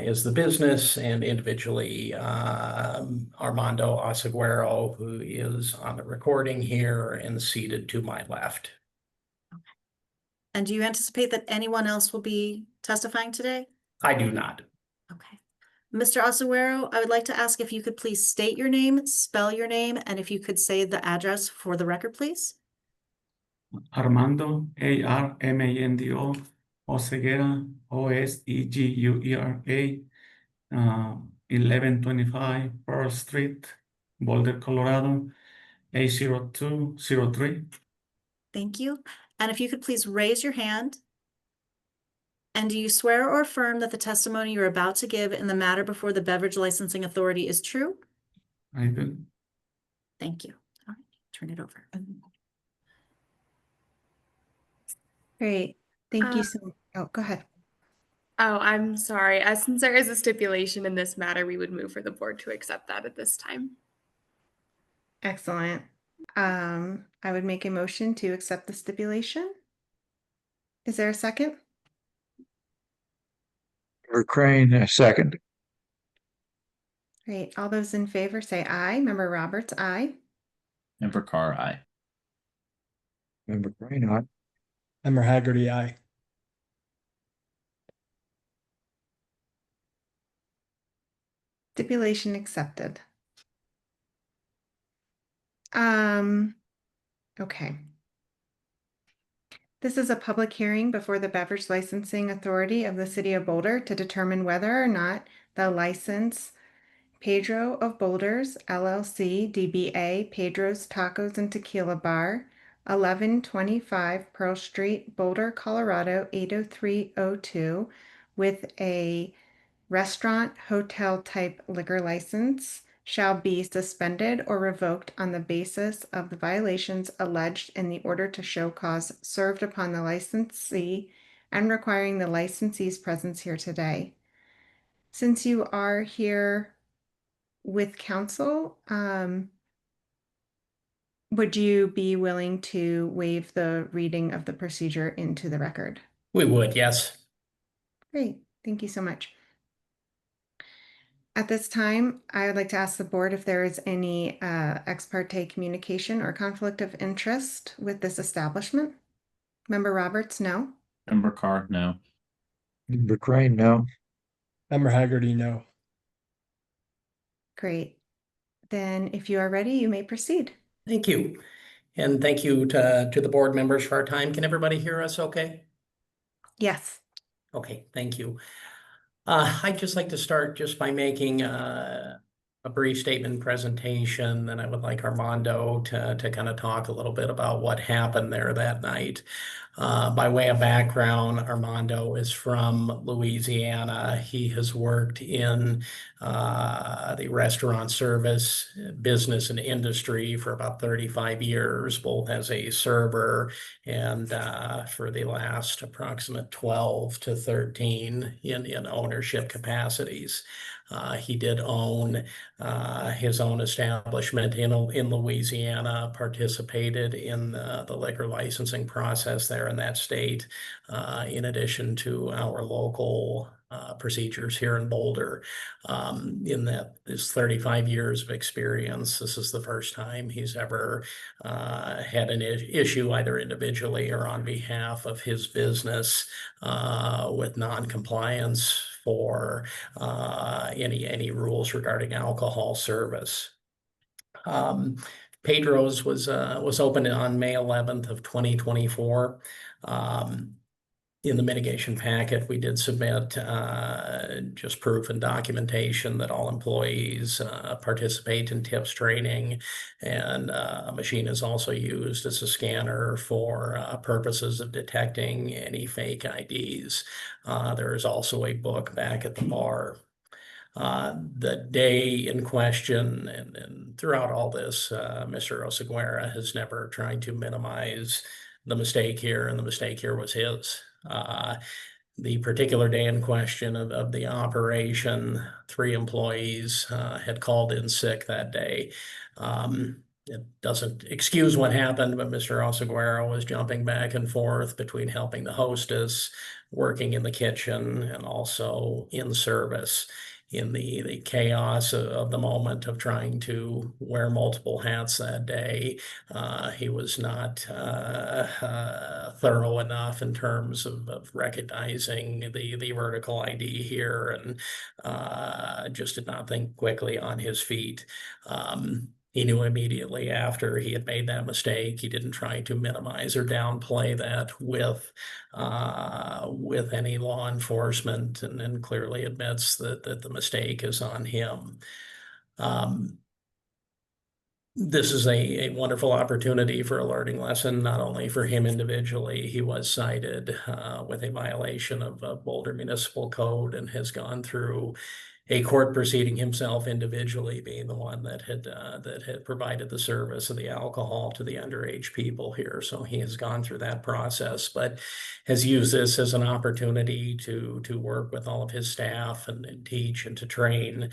is the business, and individually Armando Oseguero, who is on the recording here and seated to my left. And do you anticipate that anyone else will be testifying today? I do not. Okay. Mr. Oseguero, I would like to ask if you could please state your name, spell your name, and if you could say the address for the record, please. Armando, Armando, Oseguera, Oseguera, 1125 Pearl Street, Boulder, Colorado, 80203. Thank you. And if you could please raise your hand. And do you swear or affirm that the testimony you're about to give in the matter before the Beverage Licensing Authority is true? I do. Thank you. All right, turn it over. Great. Thank you Uh, so much. Oh, go ahead. Oh, I'm sorry. Since there is a stipulation in this matter, we would move for the board to accept that at this time. Excellent. I would make a motion to accept the stipulation. Is there a second? Member Crane, second. Great. All those in favor say aye. Member Roberts, aye. Member Carr, aye. Member Crane, aye. Member Haggerty, aye. Stipulation accepted. Okay. This is a public hearing before the Beverage Licensing Authority of the City of Boulder to determine whether or not the license Pedro of Boulders, LLC, DBA, Pedro's Tacos and Tequila Bar, 1125 Pearl Street, Boulder, Colorado, 80302, with a restaurant hotel type liquor license shall be suspended or revoked on the basis of the violations alleged in the order to show cause served upon the licensee and requiring the licensee's presence here today. Since you are here with counsel, would you be willing to waive the reading of the procedure into the record? We would, yes. Great, thank you so much. At this time, I would like to ask the board if there is any ex parte communication or conflict of interest with this establishment. Member Roberts, no. Member Carr, no. Member Crane, no. Member Haggerty, no. Great. Then if you are ready, you may proceed. Thank you. And thank you to the board members for our time. Can everybody hear us okay? Yes. Okay, thank you. I'd just like to start just by making a brief statement presentation, and I would like Armando to kind of talk a little bit about what happened there that night. By way of background, Armando is from Louisiana. He has worked in the restaurant service business and industry for about 35 years, both as a server and for the last approximate 12 to 13 in ownership capacities. He did own his own establishment in Louisiana, participated in the liquor licensing process there in that state, in addition to our local procedures here in Boulder. In that his 35 years of experience, this is the first time he's ever had an issue either individually or on behalf of his business with non-compliance for any rules regarding alcohol service. Pedro's was opened on May 11th of 2024. In the mitigation packet, we did submit just proof and documentation that all employees participate in tips training, and a machine is also used as a scanner for purposes of detecting any fake IDs. There is also a book back at the bar. The day in question, and throughout all this, Mr. Oseguera has never tried to minimize the mistake here, and the mistake here was his. the particular day in question of the operation, 3 employees had called in sick that day. It doesn't excuse what happened, but Mr. Oseguera was jumping back and forth between helping the hostess, working in the kitchen, and also in service. In the chaos of the moment of trying to wear multiple hats that day, he was not thorough enough in terms of recognizing the vertical ID here, and just did not think quickly on his feet. He knew immediately after he had made that mistake. He didn't try to minimize or downplay that with any law enforcement, and clearly admits that the mistake is on him. This is a wonderful opportunity for a learning lesson, not only for him individually. He was cited with a violation of Boulder Municipal Code and has gone through a court proceeding himself individually, being the one that had provided the service of the alcohol to the underage people here. So he has gone through that process, but has used this as an opportunity to work with all of his staff and teach and to train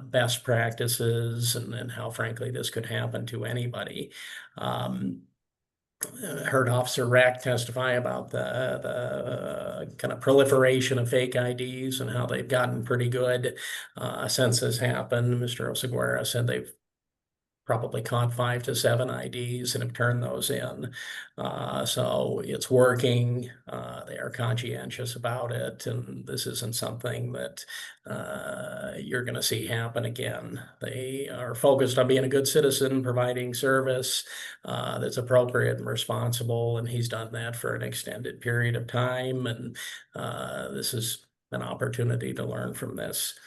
best practices and how frankly this could happen to anybody. Heard Officer Rack testify about the kind of proliferation of fake IDs and how they've gotten pretty good since this happened. Mr. Oseguera said they've probably caught 5 to 7 IDs and have turned those in. So it's working. They are conscientious about it, and this isn't something that you're going to see happen again. They are focused on being a good citizen, providing service that's appropriate and responsible, and he's done that for an extended period of time, and this is an opportunity to learn from this.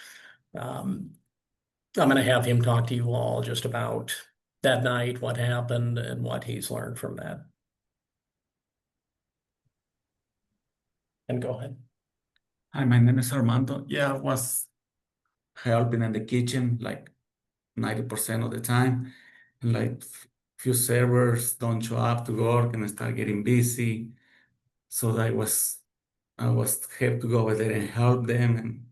I'm going to have him talk to you all just about that night, what happened, and what he's learned from that. And go ahead. Hi, my name is Armando. Yeah, I was helping in the kitchen like 90% of the time. And like few servers don't show up to work and I start getting busy. So I was have to go over there and help them and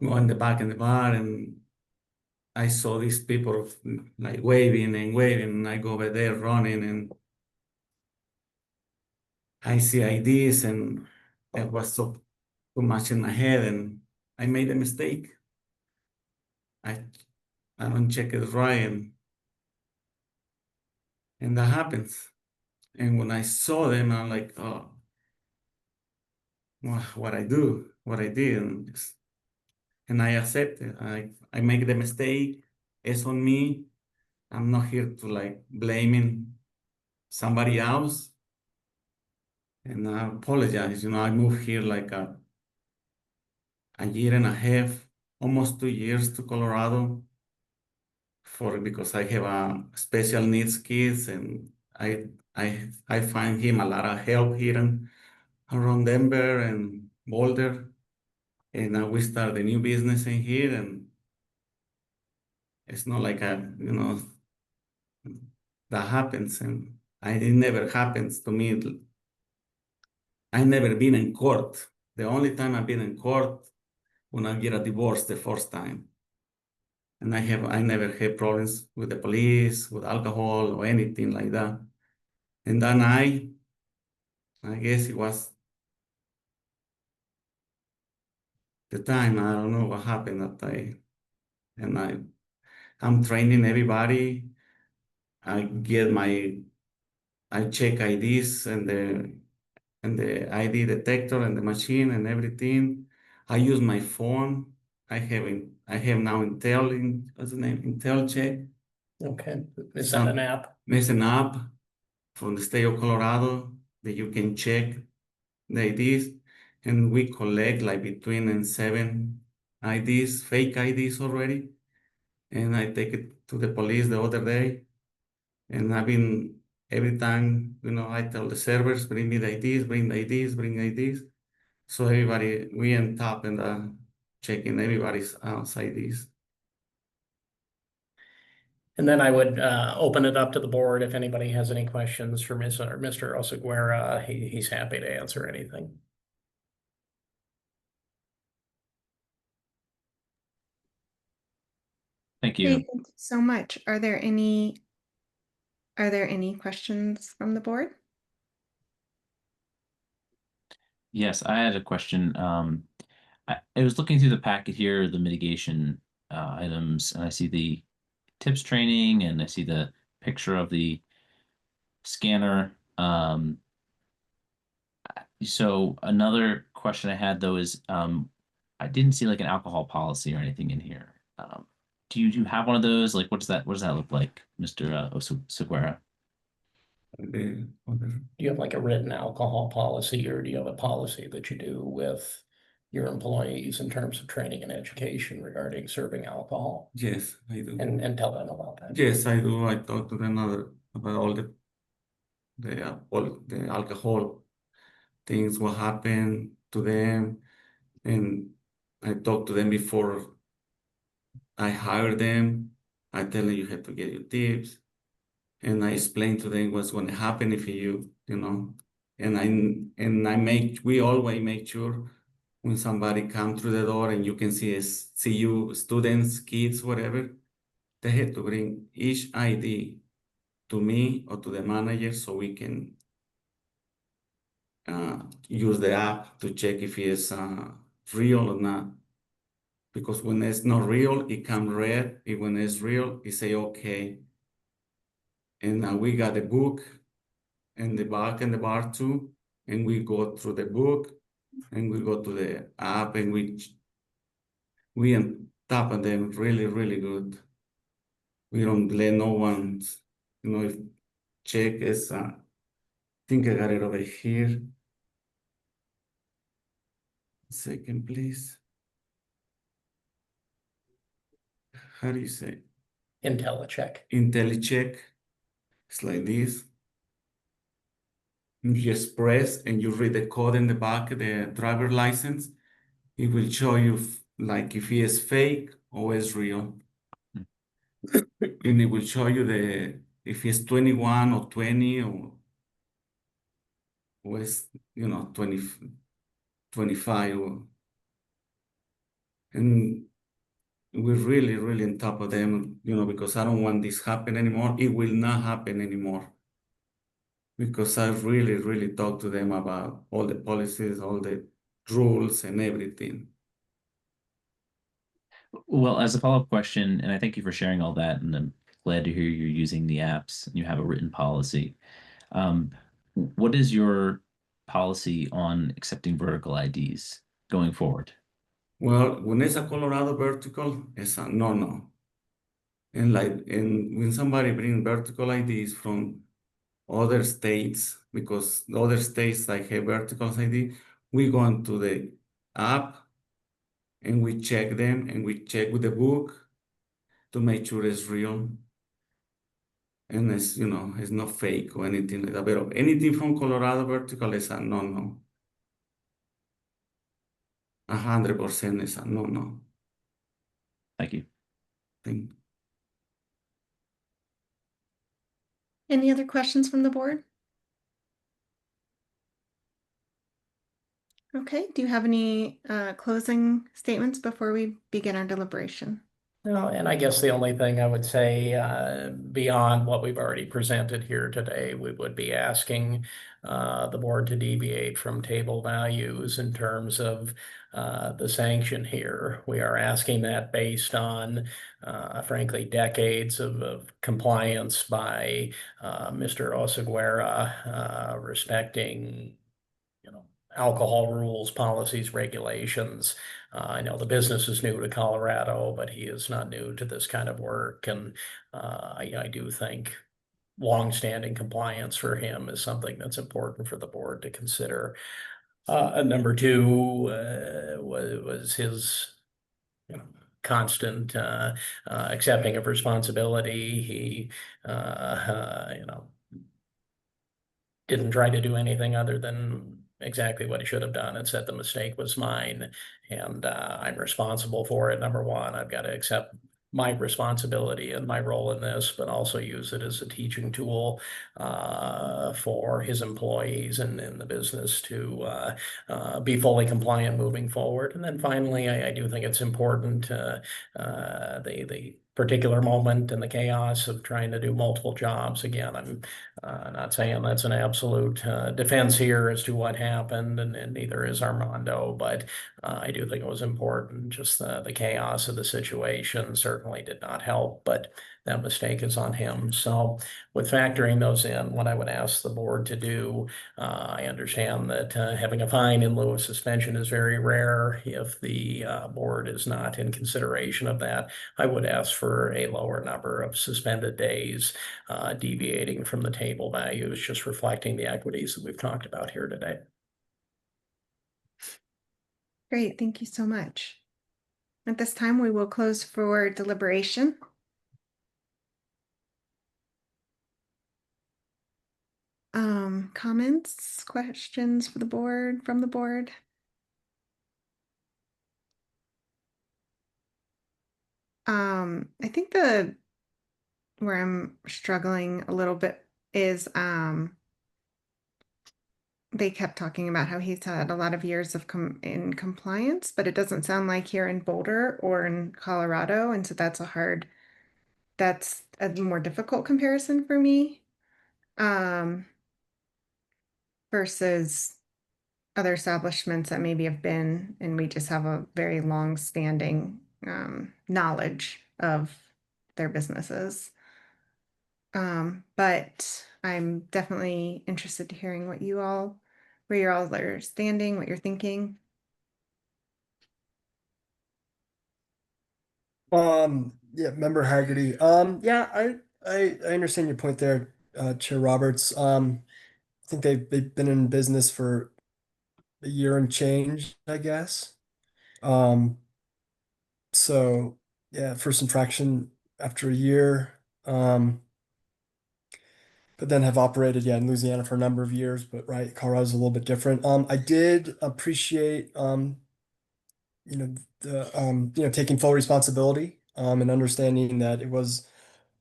go in the back in the bar, and I saw these people like waving and waving, and I go over there running, and I see IDs, and it was so too much in my head, and I made a mistake. I don't check it right, and that happens. And when I saw them, I'm like, oh, what I did, and I accept it. I make the mistake. It's on me. I'm not here to like blaming somebody else. And I apologize. I moved here like a year and a half, almost 2 years to Colorado because I have a special needs kids, and I find him a lot of help here around Denver and Boulder. And now we start a new business in here, and it's not like that happens, and it never happens to me. I never been in court. The only time I've been in court when I get a divorce the first time. And I never had problems with the police, with alcohol or anything like that. And then I guess it was the time, I don't know what happened I'm training everybody. I check IDs and the ID detector and the machine and everything. I use my phone. I have now what's the name? Intel check. Okay. Is that an app? It's an app from the state of Colorado that you can check the IDs, and we collect like between 7 IDs, fake IDs already. And I take it to the police the other day, and every time, I tell the servers, bring me the IDs, bring the IDs, bring IDs. So we end up checking everybody's IDs. And then I would open it up to the board if anybody has any questions for Mr. Oseguera. He's happy to answer anything. Thank Okay, you. thank you so much. Are there any questions from the board? Yes, I had a question. I was looking through the packet here, the mitigation items, and I see the tips training, and I see the picture of the scanner. So another question I had though is, I didn't see like an alcohol policy or anything in here. Do you have one of those? Like, what does that look like, Mr. Seguera? The other. Do you have like a written alcohol policy, or do you have a policy that you do with your employees in terms of training and education regarding serving alcohol? Yes, I do. And tell them about that. Yes, I do. I talk to them about all the alcohol things, what happened to them, and I talk to them before I hire them. I tell them you have to get your tips, and I explain to them what's going to happen if you know, and we always make sure when somebody come through the door and you can see you students, kids, whatever, they have to bring each ID to me or to the manager so we can use the app to check if it's real or not. Because when it's not real, it comes red. And when it's real, it say okay. And we got a book in the back and the bar too. And we go through the book and we go to the app and we on top of them really, really good. We don't let no one, if check is, I think I got it over here. Second, please. How do you say? IntelliCheck. IntelliCheck. It's like this. You just press and you read the code in the back of the driver license. It will show you like if it is fake or is real. And it will show you if it's 21 or 20 or is 20, 25 and we're really, really on top of them, because I don't want this happen anymore. It will not happen anymore. Because I really, really talked to them about all the policies, all the rules and everything. Well, as a follow-up question, and I thank you for sharing all that, and I'm glad to hear you're using the apps and you have a written policy. What is your policy on accepting vertical IDs going forward? Well, when it's a Colorado vertical, it's a no. And when somebody brings vertical IDs from other states, because the other states like have vertical ID, we go into the app and we check them and we check with the book to make sure it's real. And it's not fake or anything like that. But anything from Colorado vertical is a no. 100% is a no. Thank you. Any other questions from the board? Okay, do you have any closing statements before we begin our deliberation? No, and I guess the only thing I would say, beyond what we've already presented here today, we would be asking the board to deviate from table values in terms of the sanction here. We are asking that based on, frankly, decades of compliance by Mr. Oseguera, respecting, alcohol rules, policies, regulations. I know the business is new to Colorado, but he is not new to this kind of work. And I do think longstanding compliance for him is something that's important for the board to consider. Number two was his constant accepting of responsibility. He, didn't try to do anything other than exactly what he should have done and said the mistake was mine and I'm responsible for it. Number one, I've got to accept my responsibility and my role in this, but also use it as a teaching tool for his employees and in the business to be fully compliant moving forward. And then finally, I do think it's important the particular moment and the chaos of trying to do multiple jobs. Again, I'm not saying that's an absolute defense here as to what happened, and neither is Armando, but I do think it was important. Just the chaos of the situation certainly did not help, but that mistake is on him. So with factoring those in, what I would ask the board to do, I understand that having a fine in lieu of suspension is very rare. If the board is not in consideration of that, I would ask for a lower number of suspended days, deviating from the table values, just reflecting the equities that we've talked about here today. Great, thank you so much. At this time, we will close for deliberation. Comments, questions for the board, from the board? I think where I'm struggling a little bit is they kept talking about how he's had a lot of years of in compliance, but it doesn't sound like here in Boulder or in Colorado, and so that's a more difficult comparison for me. Versus other establishments that maybe have been, and we just have a very long-standing knowledge of their businesses. But I'm definitely interested to hearing where you all are standing, what you're thinking. Yeah, Member Haggerty. Yeah, I understand your point there, Chair Roberts. I think they've been in business for a year and change, I guess. Um, so yeah, first infraction after a year. But then have operated, yeah, in Louisiana for a number of years, but right, Colorado's a little bit different. I did appreciate taking full responsibility, and understanding that it was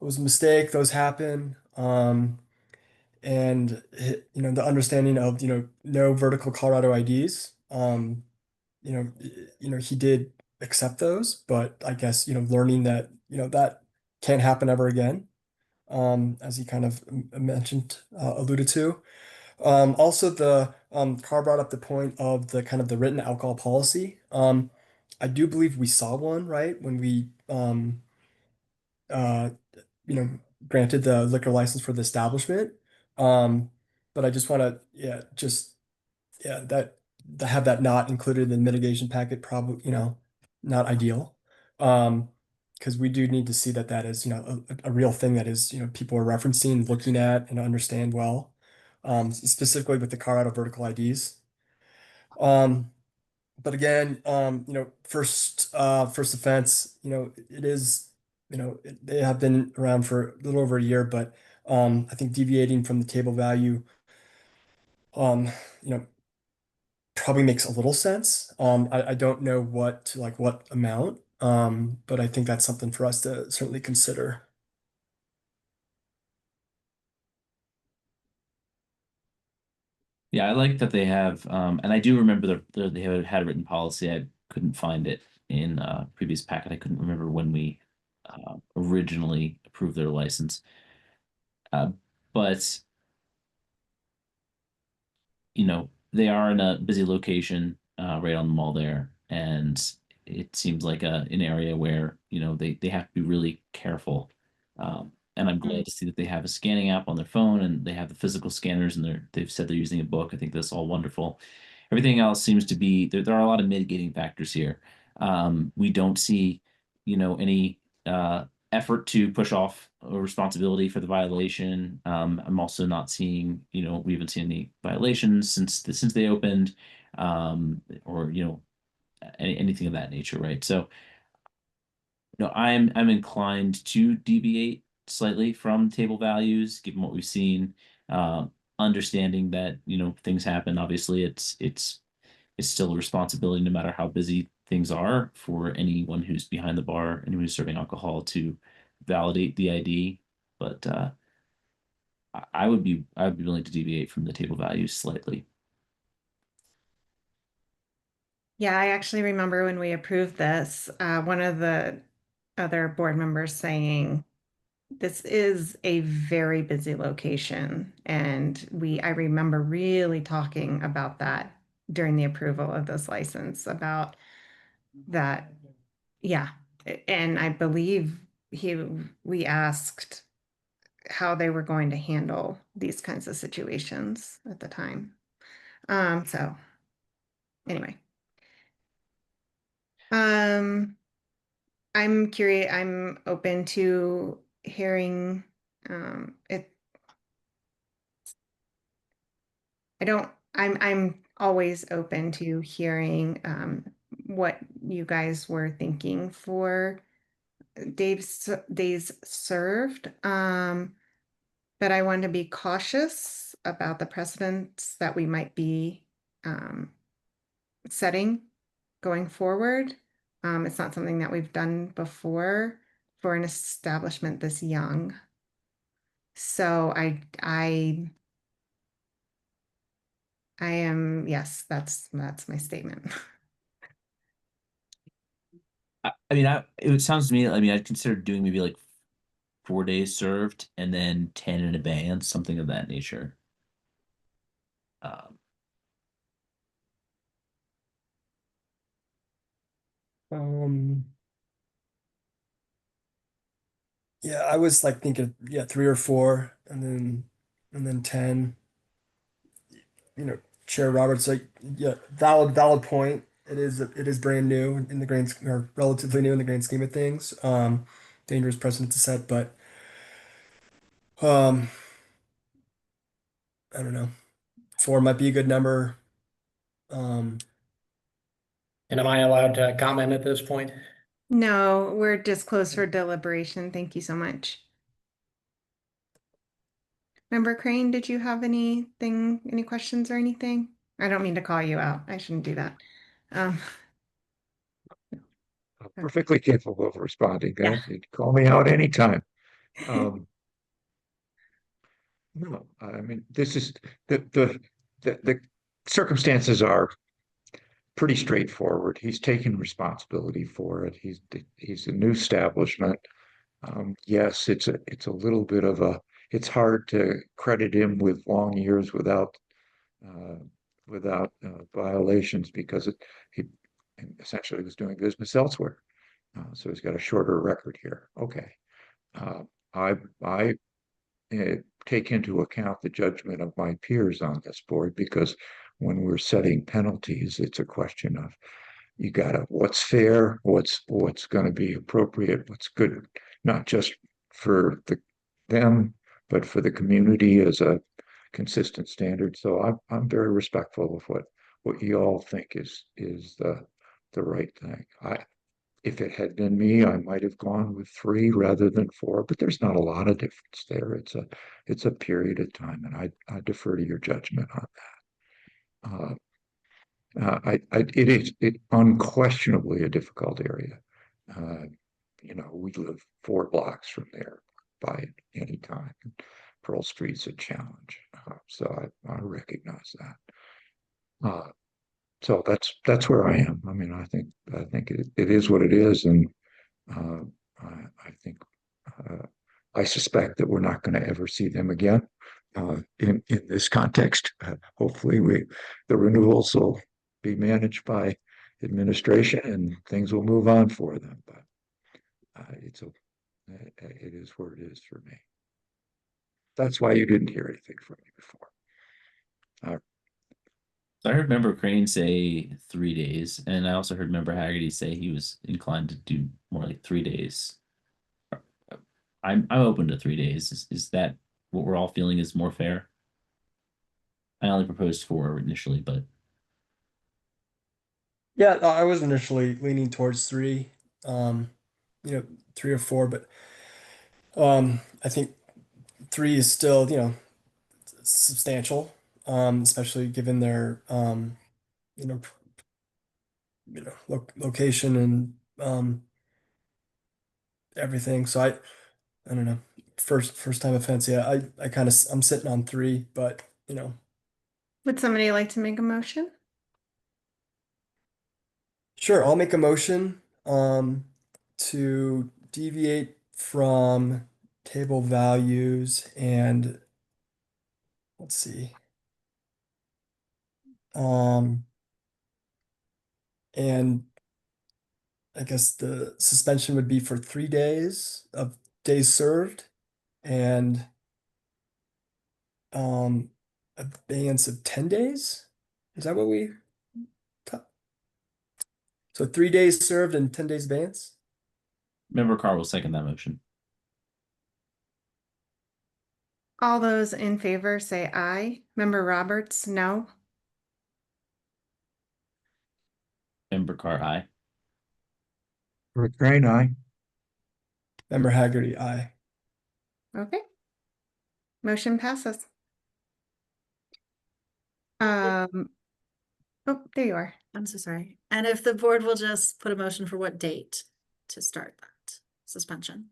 a mistake, those happen. And the understanding of no vertical Colorado IDs. He did accept those, but I guess learning that that can't happen ever again, as he kind of mentioned, alluded to. Also, the Carr brought up the point of the kind of the written alcohol policy. I do believe we saw one, right, when we uh, granted the liquor license for the establishment. Um, but I just want to, that to have that not included in the mitigation packet, probably, not ideal. Because we do need to see that that is, a real thing that is, people are referencing, looking at, and understand well. Specifically with the Colorado vertical IDs. But again, first offense, it is, they have been around for a little over a year, but I think deviating from the table value, um, you know, probably makes a little sense. I don't know what amount, but I think that's something for us to certainly consider. Yeah, I like that they have, and I do remember they had a written policy. I couldn't find it in previous packet. I couldn't remember when we originally approved their license. But they are in a busy location right on the mall there, and it seems like an area where they have to be really careful. And I'm glad to see that they have a scanning app on their phone and they have the physical scanners, and they've said they're using a book. I think that's all wonderful. Everything else seems to be there are a lot of mitigating factors here. We don't see any effort to push off a responsibility for the violation. I'm also not seeing, we haven't seen any violations since they opened, or anything of that nature, right? So, I'm inclined to deviate slightly from table values, given what we've seen. Understanding that things happen. Obviously, it's it's still a responsibility, no matter how busy things are, for anyone who's behind the bar, anyone who's serving alcohol, to validate the ID. But I would be willing to deviate from the table values slightly. Yeah, I actually remember when we approved this, one of the other board members saying, this is a very busy location. And I remember really talking about that during the approval of this license, about that. Yeah. And I believe we asked how they were going to handle these kinds of situations at the time. So anyway. I'm curious, I'm open to hearing it. I'm always open to hearing what you guys were thinking for days served. But I want to be cautious about the precedents that we might be setting going forward. It's not something that we've done before for an establishment this young. So I am, yes, that's my statement. I mean, it sounds to me, I mean, I'd consider doing maybe like 4 days served and then 10 in abeyance, something of that nature. Um, Yeah, I was like thinking, yeah, 3 or 4, and then 10. Chair Roberts, like, yeah, valid point. It is brand new in the or relatively new in the grand scheme of things. Dangerous precedent to set, but um, I don't know. 4 might be a good number. Um, And am I allowed to comment at this point? No, we're just closed for deliberation. Thank you so much. Member Crane, did you have any questions or anything? I don't mean to call you out. I shouldn't do that. I'm perfectly capable of responding. Yeah. You can call me out anytime. No, I mean, this is the circumstances are pretty straightforward. He's taken responsibility for it. He's a new establishment. Yes, it's a little bit of it's hard to credit him with long years uh, without violations, because he essentially was doing business elsewhere. So he's got a shorter record here. Okay. Uh, I take into account the judgment of my peers on this board, because when we're setting penalties, it's a question of, you gotta, what's fair, what's going to be appropriate, what's good, not just for them, but for the community as a consistent standard. So I'm very respectful of what you all think is the right thing. If it had been me, I might have gone with 3 rather than 4, but there's not a lot of difference there. It's a period of time, and I defer to your judgment on that. It is unquestionably a difficult area. Uh, we live 4 blocks from there by any time. Pearl Street's a challenge, so I recognize that. So that's where I am. I mean, I think it is what it is, and uh, I think I suspect that we're not going to ever see them again in this context. Hopefully, the renewals will be managed by administration and things will move on for them. But it is where it is for me. That's why you didn't hear anything from me before. So I heard Member Crane say 3 days, and I also heard Member Haggerty say he was inclined to do more like 3 days. I'm open to 3 days. Is that what we're all feeling is more fair? I only proposed 4 initially, but yeah, I was initially leaning towards 3, 3 or 4, but I think 3 is still, substantial, especially given their location and everything. So I don't know. First time offense. Yeah, I kind of I'm sitting on 3, but Would somebody like to make a motion? sure. I'll make a motion to deviate from table values and let's see. And I guess the suspension would be for 3 days of days served and abeyance of 10 days. Is that what we so 3 days served and 10 days abeyance? Member Carr will second that motion. All those in favor say aye. Member Roberts, no. Member Carr, aye. Rick Crane, aye. Member Haggerty, aye. Okay. Motion passes. Oh, there you are. I'm so sorry. And if the board will just put a motion for what date to start that suspension.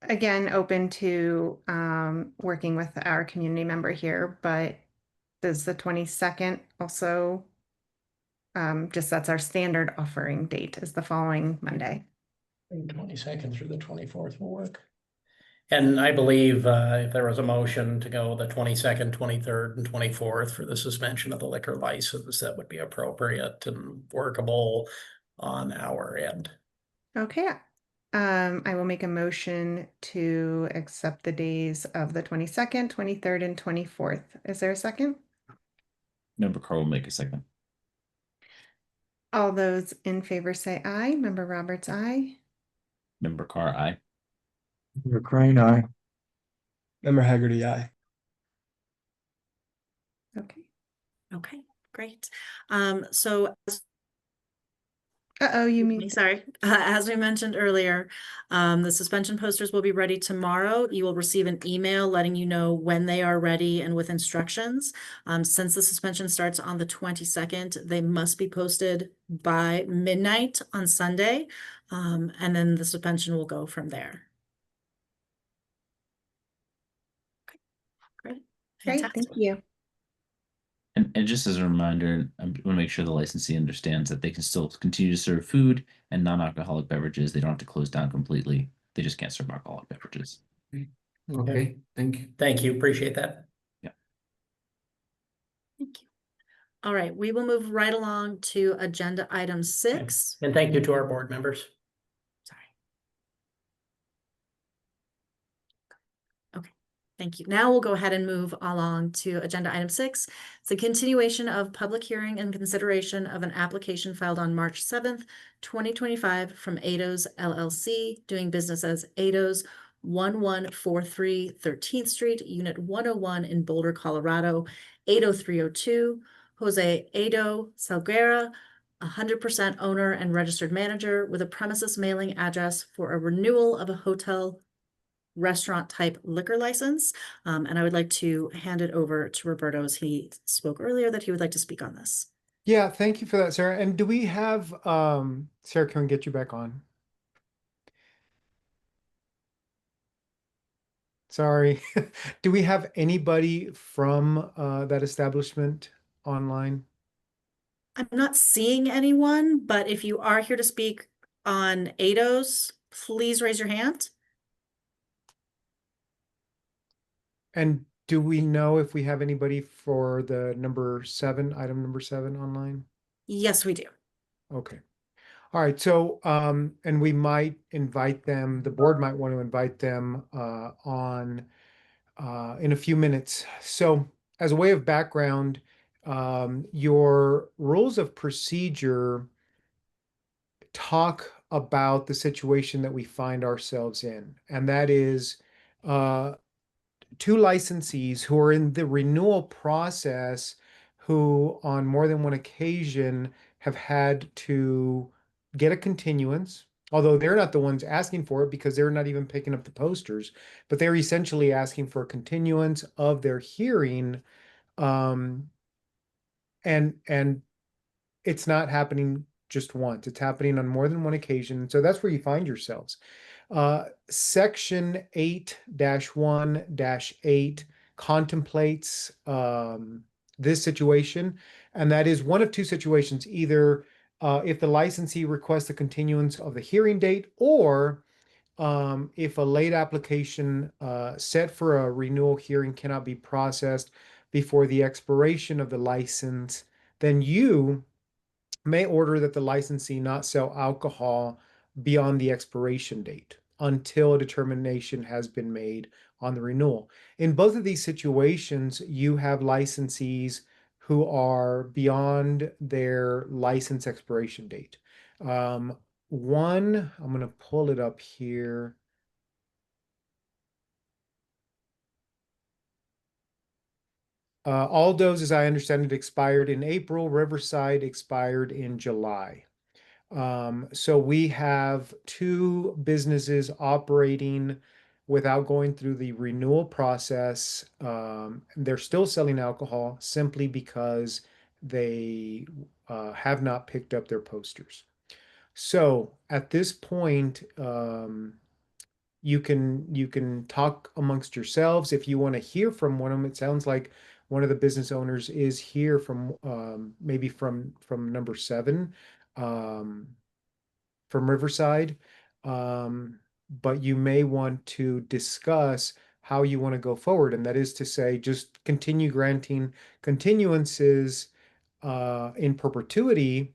Again, open to working with our community member here, but does the 22nd also just that's our standard offering date is the following Monday. 22nd through the 24th will work. And I believe if there was a motion to go the 22nd, 23rd, and 24th for the suspension of the liquor license, that would be appropriate and workable on our end. Okay. I will make a motion to accept the days of the 22nd, 23rd, and 24th. Is there a second? Member Carr will make a second. All those in favor say aye. Member Roberts, aye. Member Carr, aye. Rick Crane, aye. Member Haggerty, aye. Okay. Okay, great. So You mean sorry. As we mentioned earlier, the suspension posters will be ready tomorrow. You will receive an email letting you know when they are ready and with instructions. Since the suspension starts on the 22nd, they must be posted by midnight on Sunday. And then the suspension will go from there. Okay, great. great? Fantastic. Thank you. And just as a reminder, I want to make sure the licensee understands that they can still continue to serve food and non-alcoholic beverages. They don't have to close down completely. They just can't serve alcoholic beverages. Okay, thank you. Thank you. Appreciate that. Thank you. All right, we will move right along to agenda item 6. And thank you to our board members. Sorry. Okay, thank you. Now we'll go ahead and move along to agenda item 6. It's a continuation of public hearing and consideration of an application filed on March 7th, 2025 from Ados LLC, doing business as Ados 1143 13th Street, Unit 101 in Boulder, Colorado, 80302. Jose Ado Salguera, 100% owner and registered manager with a premises mailing address for a renewal of a hotel restaurant type liquor license. And I would like to hand it over to Roberto as he spoke earlier that he would like to speak on this. Yeah, thank you for that, Sarah. And do we have, Sarah, can we get you back on? Sorry. Do we have anybody from that establishment online? I'm not seeing anyone, but if you are here to speak on Ados, please raise your hand. And do we know if we have anybody for the item number 7 online? Yes, we do. Okay. All right. So, and we might invite them, the board might want to invite them on in a few minutes. So as a way of background, your rules of procedure talk about the situation that we find ourselves in, and that is 2 licensees who are in the renewal process who on more than one occasion have had to get a continuance, although they're not the ones asking for it because they're not even picking up the posters, but they're essentially asking for a continuance of their hearing. And it's not happening just once. It's happening on more than one occasion. So that's where you find yourselves. Section 8-1-8 contemplates this situation, and that is one of two situations: either if the licensee requests a continuance of the hearing date, or if a late application set for a renewal hearing cannot be processed before the expiration of the license, then you may order that the licensee not sell alcohol beyond the expiration date until a determination has been made on the renewal. In both of these situations, you have licensees who are beyond their license expiration date. One, I'm going to pull it up here. Aldo's, as I understand it, expired in April. Riverside expired in July. So we have two businesses operating without going through the renewal process. They're still selling alcohol simply because they have not picked up their posters. So at this point, you can talk amongst yourselves. If you want to hear from one of them, it sounds like one of the business owners is here from maybe from number 7. From Riverside, but you may want to discuss how you want to go forward, and that is to say, just continue granting continuances in perpetuity,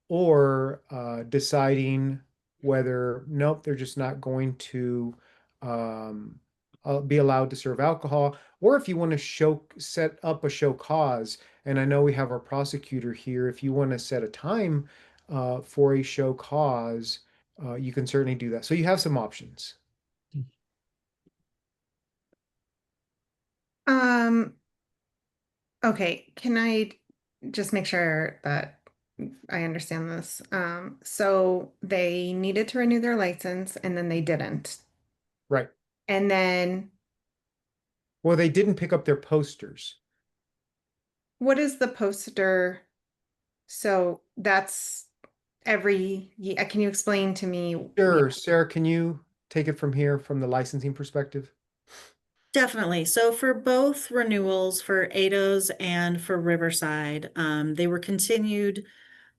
or deciding whether, nope, they're just not going to be allowed to serve alcohol, or if you want to set up a show cause. And I know we have our prosecutor here. If you want to set a time for a show cause, you can certainly do that. So you have some options. Okay, can I just make sure that I understand this? So they needed to renew their license and then they didn't. Right. And then Well, they didn't pick up their posters. what is the poster? So that's can you explain to me? Sure. Sarah, can you take it from here from the licensing perspective? Definitely. So for both renewals, for Ados and for Riverside, they were continued.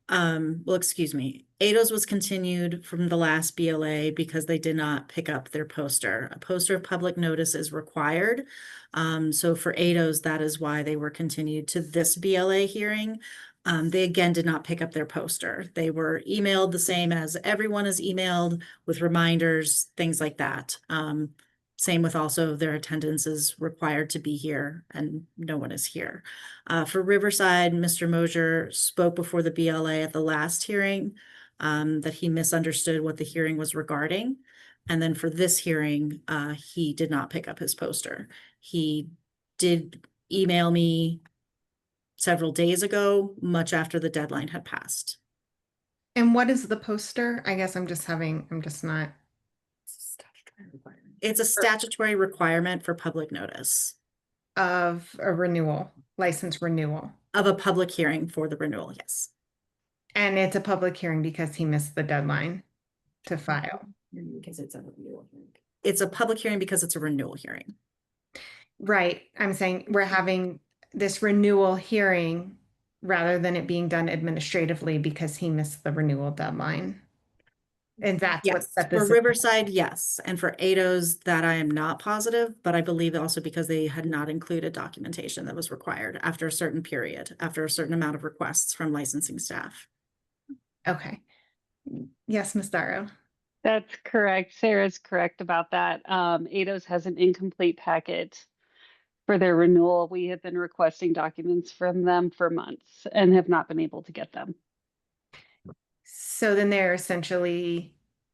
Well, excuse me. Ados was continued from the last BLA because they did not pick up their poster. A poster of public notice is required. So for Ados, that is why they were continued to this BLA hearing. They again did not pick up their poster. They were emailed the same as everyone is emailed, with reminders, things like that. Same with also their attendance is required to be here, and no one is here. For Riverside, Mr. Mosier spoke before the BLA at the last hearing that he misunderstood what the hearing was regarding. And then for this hearing, he did not pick up his poster. He did email me several days ago, much after the deadline had passed. And what is the poster? I guess I'm just not. It's a statutory requirement for public notice Of a renewal, license renewal. of a public hearing for the renewal, yes. And it's a public hearing because he missed the deadline to file. Because it's a renewal hearing. It's a public hearing because it's a renewal hearing. Right. I'm saying we're having this renewal hearing rather than it being done administratively because he missed the renewal deadline. And that's what Yes, set for this. Riverside, yes, and for Ados, that I am not positive, but I believe also because they had not included documentation that was required after a certain period, after a certain amount of requests from licensing staff. Okay. Yes, Ms. Darrow. That's correct. Sarah's correct about that. ADOS has an incomplete packet for their renewal. We have been requesting documents from them for months and have not been able to get them. So then they're essentially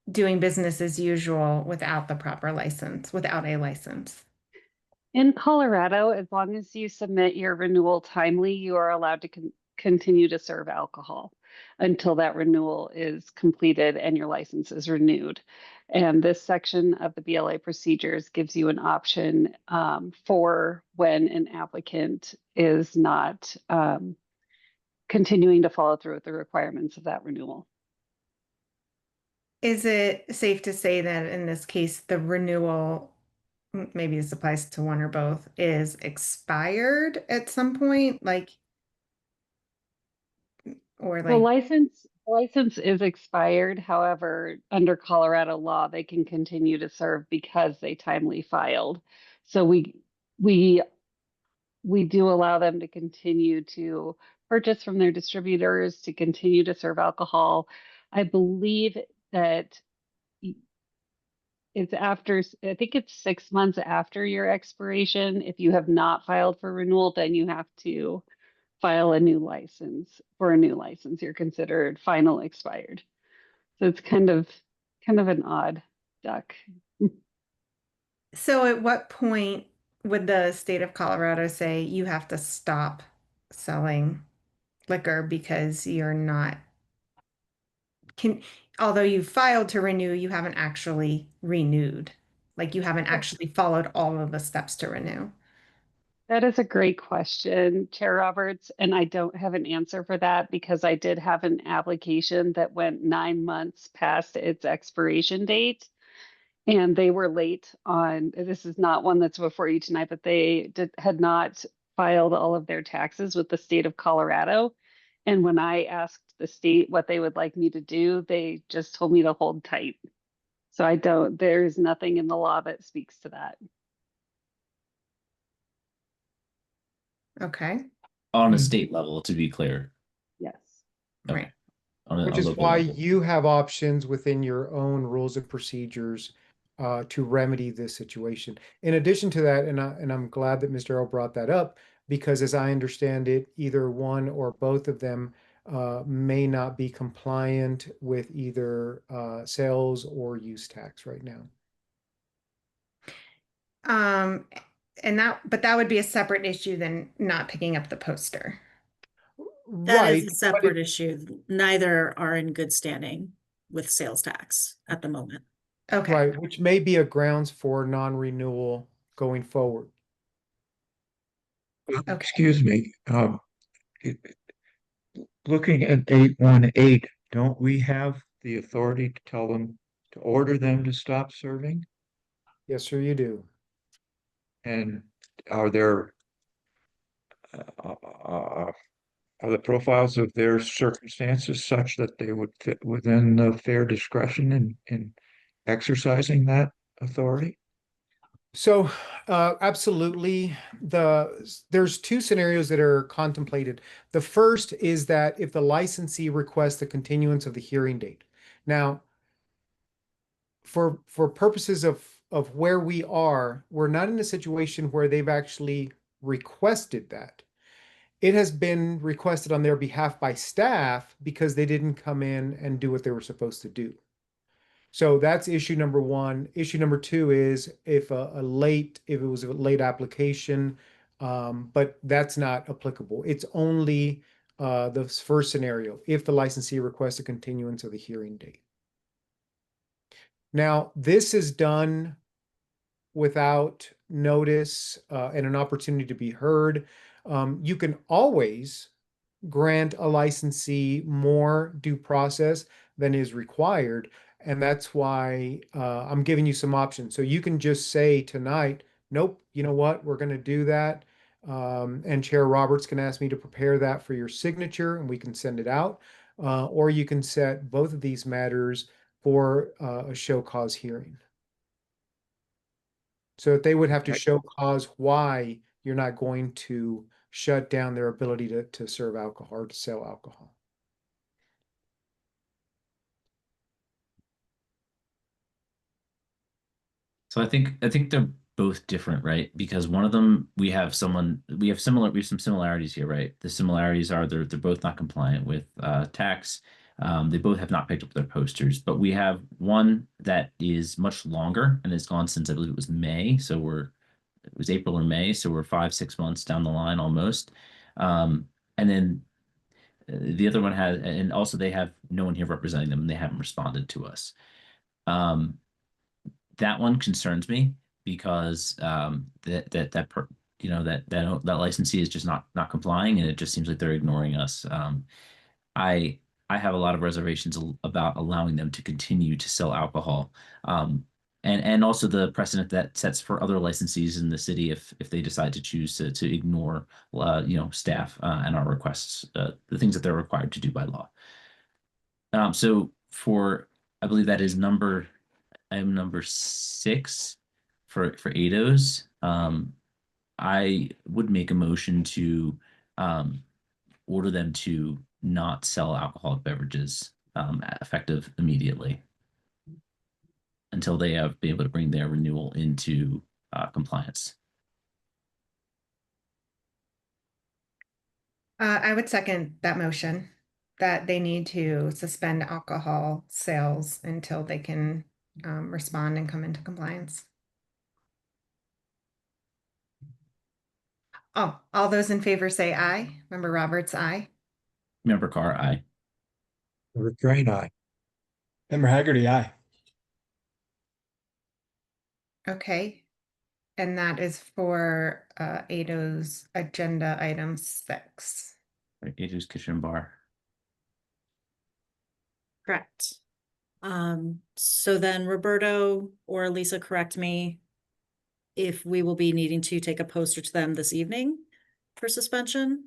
doing business as usual without the proper license, without a license. In Colorado, as long as you submit your renewal timely, you are allowed to continue to serve alcohol until that renewal is completed and your license is renewed. And this section of the BLA procedures gives you an option for when an applicant is not continuing to follow through with the requirements of that renewal. Is it safe to say that in this case, the renewal, maybe this applies to one or both, is expired at some point? Like, or The like, license is expired. However, under Colorado law, they can continue to serve because they timely filed. So we do allow them to continue to purchase from their distributors, to continue to serve alcohol. I believe that it's after, I think it's 6 months after your expiration. If you have not filed for renewal, then you have to file a new license. For a new license, you're considered final expired. So it's kind of an odd duck. so at what point would the state of Colorado say you have to stop selling liquor because you're not although you filed to renew, you haven't actually renewed. Like you haven't actually followed all of the steps to renew. That is a great question, Chair Roberts, and I don't have an answer for that because I did have an application that went 9 months past its expiration date, and they were late on, this is not one that's before you tonight, but they had not filed all of their taxes with the state of Colorado. And when I asked the state what they would like me to do, they just told me to hold tight. So there's nothing in the law that speaks to that. Okay. On a state level, to be clear. Yes. Okay. Right. On a Which is local why level. you have options within your own rules and procedures to remedy this situation. In addition to that, and I'm glad that Mr. Earl brought that up, because as I understand it, either one or both of them may not be compliant with either sales or use tax right now. But that would be a separate issue than not picking up the poster. That Right. is a separate issue. Neither are in good standing with sales tax at the moment. Okay. Right, which may be a grounds for non-renewal going forward. Okay. Excuse me, looking at 818, don't we have the authority to tell them, to order them to stop serving? Yes, sir, you do. And are there are the profiles of their circumstances such that they would fit within the fair discretion in exercising that authority? So, absolutely, there's two scenarios that are contemplated. The first is that if the licensee requests the continuance of the hearing date. Now, for purposes of where we are, we're not in a situation where they've actually requested that. It has been requested on their behalf by staff because they didn't come in and do what they were supposed to do. So that's issue number one. Issue number two is if it was a late application, but that's not applicable. It's only the first scenario, if the licensee requests a continuance of the hearing date. Now, this is done without notice and an opportunity to be heard. You can always grant a licensee more due process than is required. And that's why I'm giving you some options. So you can just say tonight, nope, you know what, we're going to do that. And Chair Roberts can ask me to prepare that for your signature and we can send it out. Or you can set both of these matters for a show cause hearing. So that they would have to show cause why you're not going to shut down their ability to serve alcohol or to sell alcohol. So I think they're both different, right? Because one of them we have some similarities here, right? The similarities are they're both not compliant with tax. They both have not picked up their posters, but we have one that is much longer and has gone since I believe it was May. So it was April or May, so we're 5-6 months down the line almost. And then the other one and also they have no one here representing them and they haven't responded to us. That one concerns me because you know, that licensee is just not complying, and it just seems like they're ignoring us. I I have a lot of reservations about allowing them to continue to sell alcohol. And also the precedent that sets for other licensees in the city if they decide to choose to ignore staff and our requests, the things that they're required to do by law. So for I believe that is item number 6 for ADOs. I would make a motion to order them to not sell alcoholic beverages effective immediately until they have been able to bring their renewal into compliance. I would second that motion that they need to suspend alcohol sales until they can respond and come into compliance. Oh, all those in favor say aye. Member Roberts, aye. Member Carr, aye. Member Crane, aye. Member Haggerty, aye. Okay. And that is for ADO's agenda item 6. ADO's Kitchen and Bar. Correct. So then Roberto or Lisa, correct me if we will be needing to take a poster to them this evening for suspension.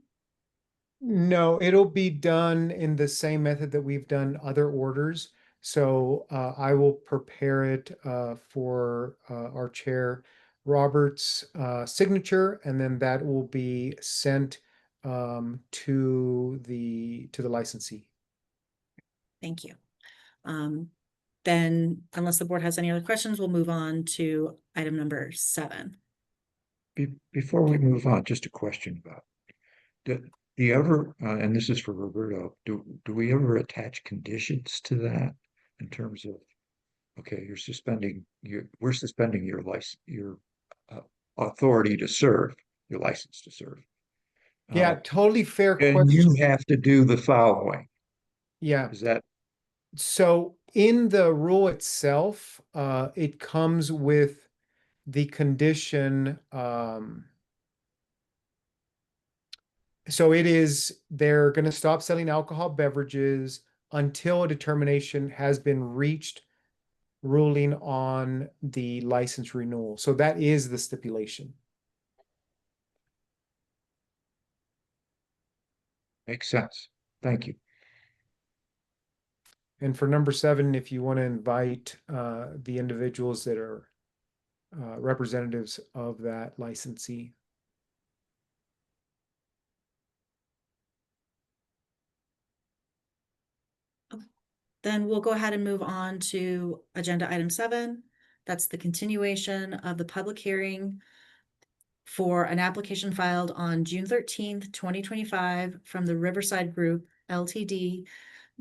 No, it'll be done in the same method that we've done other orders. So I will prepare it for our chair Robert's signature, and then that will be sent to the licensee. Thank you. Then unless the board has any other questions, we'll move on to item number 7. Before we move on, just a question about do you ever, and this is for Roberto, do we ever attach conditions to that in terms of, okay, we're suspending your license, your authority to serve, your license to serve. Yeah, totally fair And question. you have to do the following. Yeah. Is that So in the rule itself, it comes with the condition. So it is, they're going to stop selling alcohol beverages until a determination has been reached ruling on the license renewal. So that is the stipulation. makes sense? Thank you. And for number 7, if you want to invite the individuals that are representatives of that licensee. Then we'll go ahead and move on to agenda item 7. That's the continuation of the public hearing for an application filed on June 13th, 2025 from the Riverside Group LTD,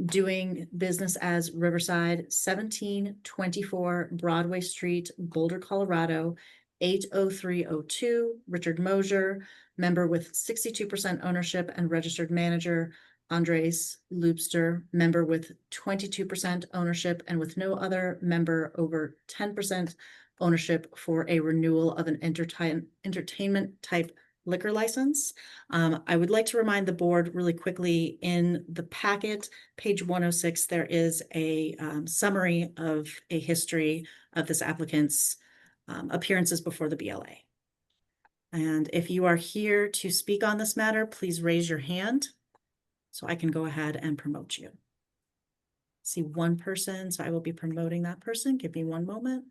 doing business as Riverside, 1724 Broadway Street, Boulder, Colorado, 80302. Richard Mosier, member with 62% ownership and registered manager. Andres Loopster, member with 22% ownership and with no other member over 10% ownership, for a renewal of an entertainment type liquor license. I would like to remind the board really quickly, in the packet, page 106, there is a summary of a history of this applicant's appearances before the BLA. And if you are here to speak on this matter, please raise your hand so I can go ahead and promote you. See one person, so I will be promoting that person. Give me one moment.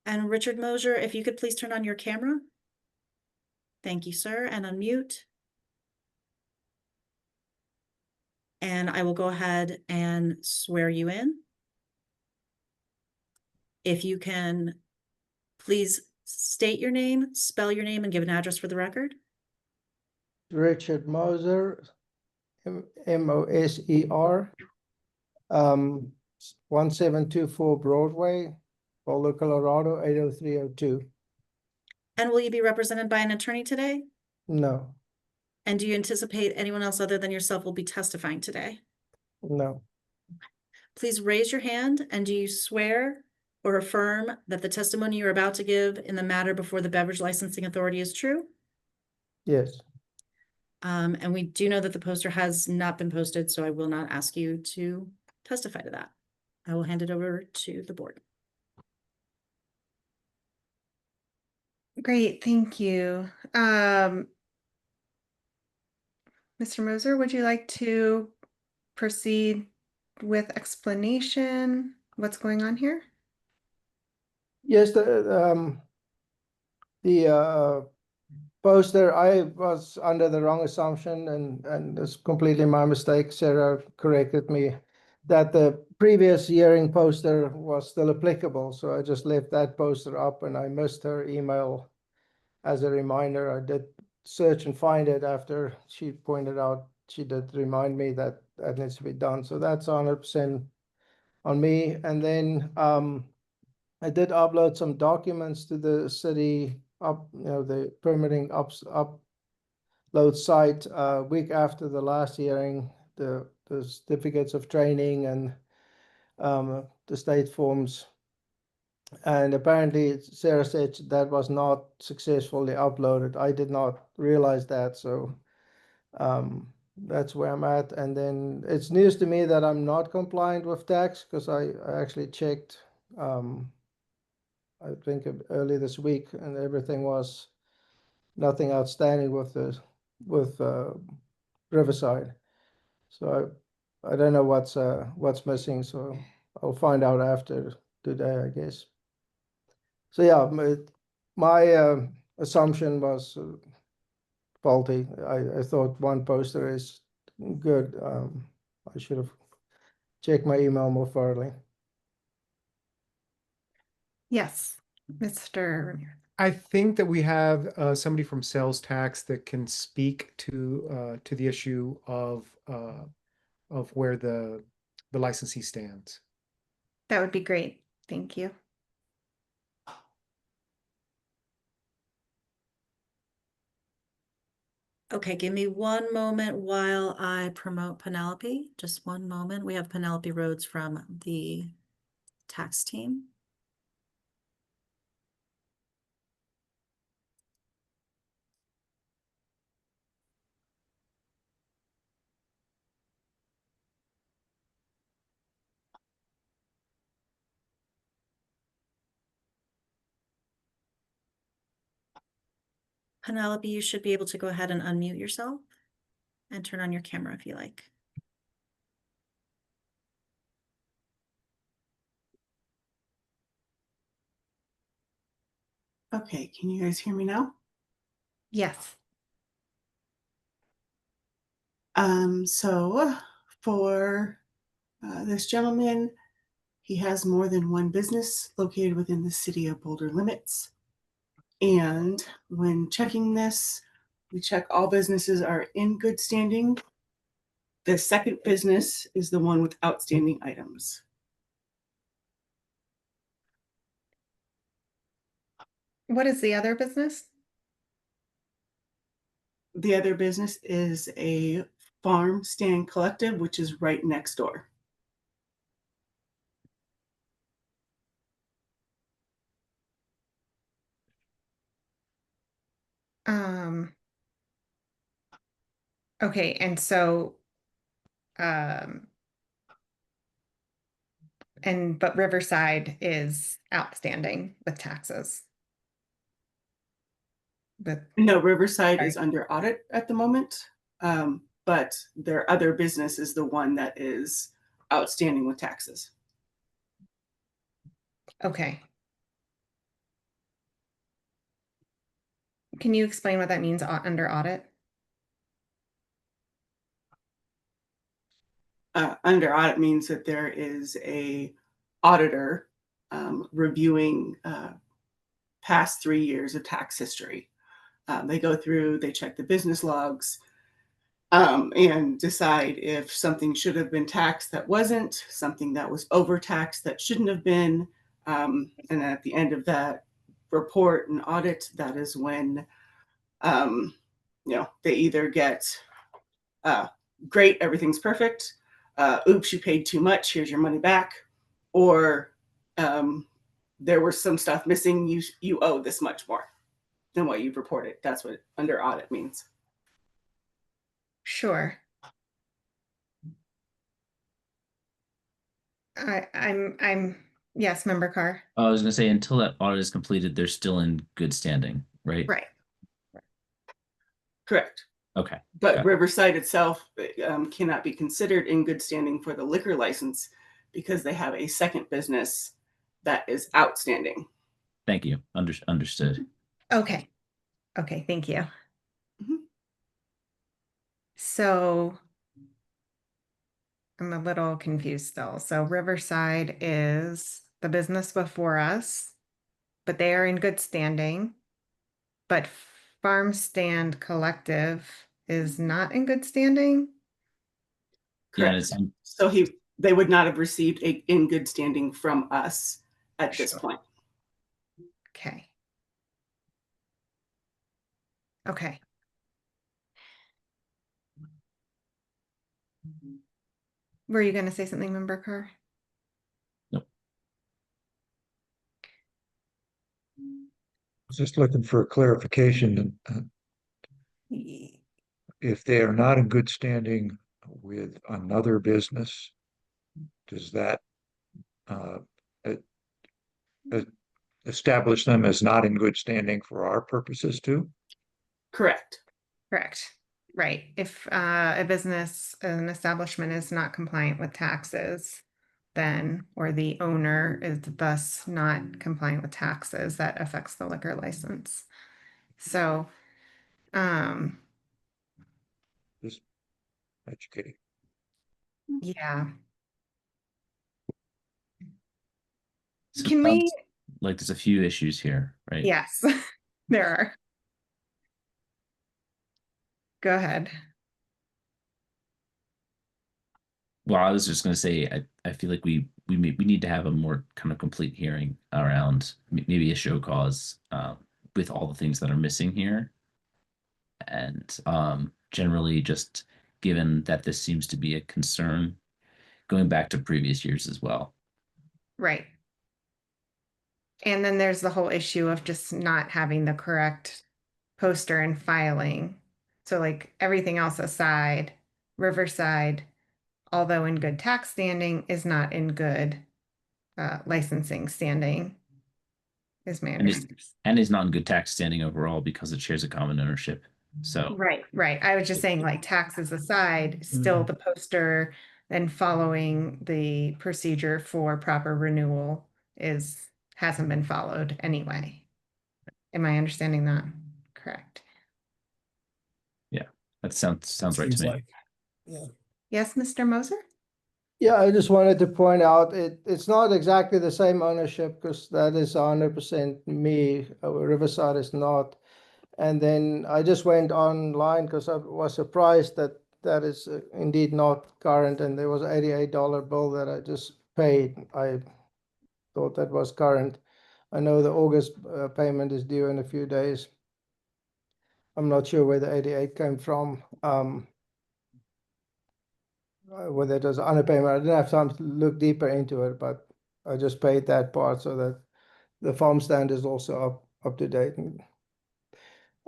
And Richard Mosier, if you could please turn on your camera. Thank you, sir, and unmute. And I will go ahead and swear you in. If you can please state your name, spell your name, and give an address for the record. Richard Moser, Moser, 1724 Broadway, Boulder, Colorado, 80302. And will you be represented by an attorney today? No. And do you anticipate anyone else other than yourself will be testifying today? No. Please raise your hand, and do you swear or affirm that the testimony you're about to give in the matter before the Beverage Licensing Authority is true? Yes. And we do know that the poster has not been posted, so I will not ask you to testify to that. I will hand it over to the board. Great, thank you. Mr. Moser, would you like to proceed with explanation? What's going on here? Yes, the poster, I was under the wrong assumption, and it's completely my mistake. Sarah corrected me that the previous hearing poster was still applicable. So I just left that poster up, and I missed her email as a reminder. I did search and find it after she pointed out, she did remind me that that needs to be done. So that's 100% on me. And then I did upload some documents to the city the permitting upload site week after the last hearing, the certificates of training and the state forms. And apparently Sarah said that was not successfully uploaded. I did not realize that. So that's where I'm at. And then it's news to me that I'm not compliant with tax, because I actually checked I think early this week, and everything was nothing outstanding with Riverside. So I don't know what's missing. So I'll find out after today, I guess. So yeah, my assumption was faulty. I thought one poster is good. I should have checked my email more thoroughly. Yes, Mr. Ramirez. I think that we have somebody from sales tax that can speak to the issue of where the licensee stands. That would be great. Thank you. Okay, give me one moment while I promote Penelope. Just one moment. We have Penelope Rhodes from the tax team. Penelope, you should be able to go ahead and unmute yourself and turn on your camera if you like. Okay, can you guys hear me now? Yes. So for this gentleman, he has more than one business located within the city of Boulder limits. And when checking this, we check all businesses are in good standing. The second business is the one with outstanding items. What is the other business? The other business is a farm stand collective, which is right next door. Okay, and so but Riverside is outstanding with taxes. No, Riverside is under audit at the moment, but their other business is the one that is outstanding with taxes. Okay. Can you explain what that means under audit? Under audit means that there is a auditor reviewing past 3 years of tax history. They go through, they check the business logs, and decide if something should have been taxed that wasn't, something that was overtaxed that shouldn't have been. And at the end of that report and audit, that is when they either get great, everything's perfect, oops, you paid too much, here's your money back, or there was some stuff missing, you owe this much more than what you've reported. That's what under audit means. Sure. Yes, Member Carr. I was gonna say, until that audit is completed, they're still in good standing, right? Right. Correct. Okay. But got it. Riverside itself cannot be considered in good standing for the liquor license because they have a second business that is outstanding. Thank you. Understood. Okay. Okay, thank you. Mhm. So I'm a little confused still. So Riverside is the business before us, but they are in good standing. But Farm Stand Collective is not in good standing. Yeah, and Correct. it's So they would not have received a in good standing from us at this Sure. point. Okay. Okay. Were you going to say something, Member Carr? nope. I was just looking for a clarification. If they are not in good standing with another business, does that e- establish them as not in good standing for our purposes too? Correct. Correct. Right. If a business, an establishment is not compliant with taxes, then, or the owner is thus not compliant with taxes, that affects the liquor license. So, Just educating. yeah. So Can we? like there's a few issues here, right? Yes, there are. Go ahead. Well, I was just going to say, I feel like we need to have a more kind of complete hearing around maybe a show cause with all the things that are missing here, and generally just given that this seems to be a concern going back to previous years as well. Right. And then there's the whole issue of just not having the correct poster and filing. So like everything else aside, Riverside, although in good tax standing, is not in good licensing standing, is my understanding. And is not in good tax standing overall because it shares a common ownership. So Right, right. I was just saying, like, taxes aside, still the poster and following the procedure for proper renewal hasn't been followed anyway. Am I understanding that correct? yeah, that sounds right to me. Like, yeah. Yes, Mr. Moser? Yeah, I just wanted to point out it's not exactly the same ownership because that is 100% me. Riverside is not. And then I just went online because I was surprised that that is indeed not current. And there was an $88 bill that I just paid. I thought that was current. I know the August payment is due in a few days. I'm not sure where the 88 came from. Whether it was an underpayment, I didn't have time to look deeper into it, but I just paid that part so that the farm stand is also up to date.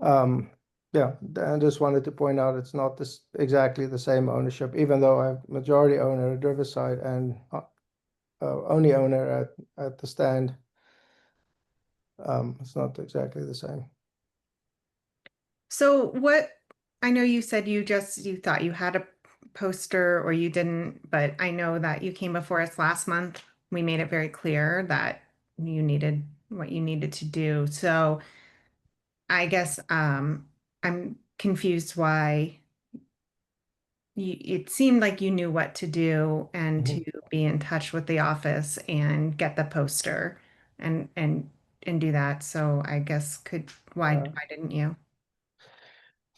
Yeah, I just wanted to point out it's not exactly the same ownership, even though I'm majority owner at Riverside and only owner at the stand. It's not exactly the same. So I know you said you thought you had a poster or you didn't, but I know that you came before us last month. We made it very clear that you needed what you needed to do. So I guess I'm confused why it seemed like you knew what to do and to be in touch with the office and get the poster and do that. So I guess why didn't you?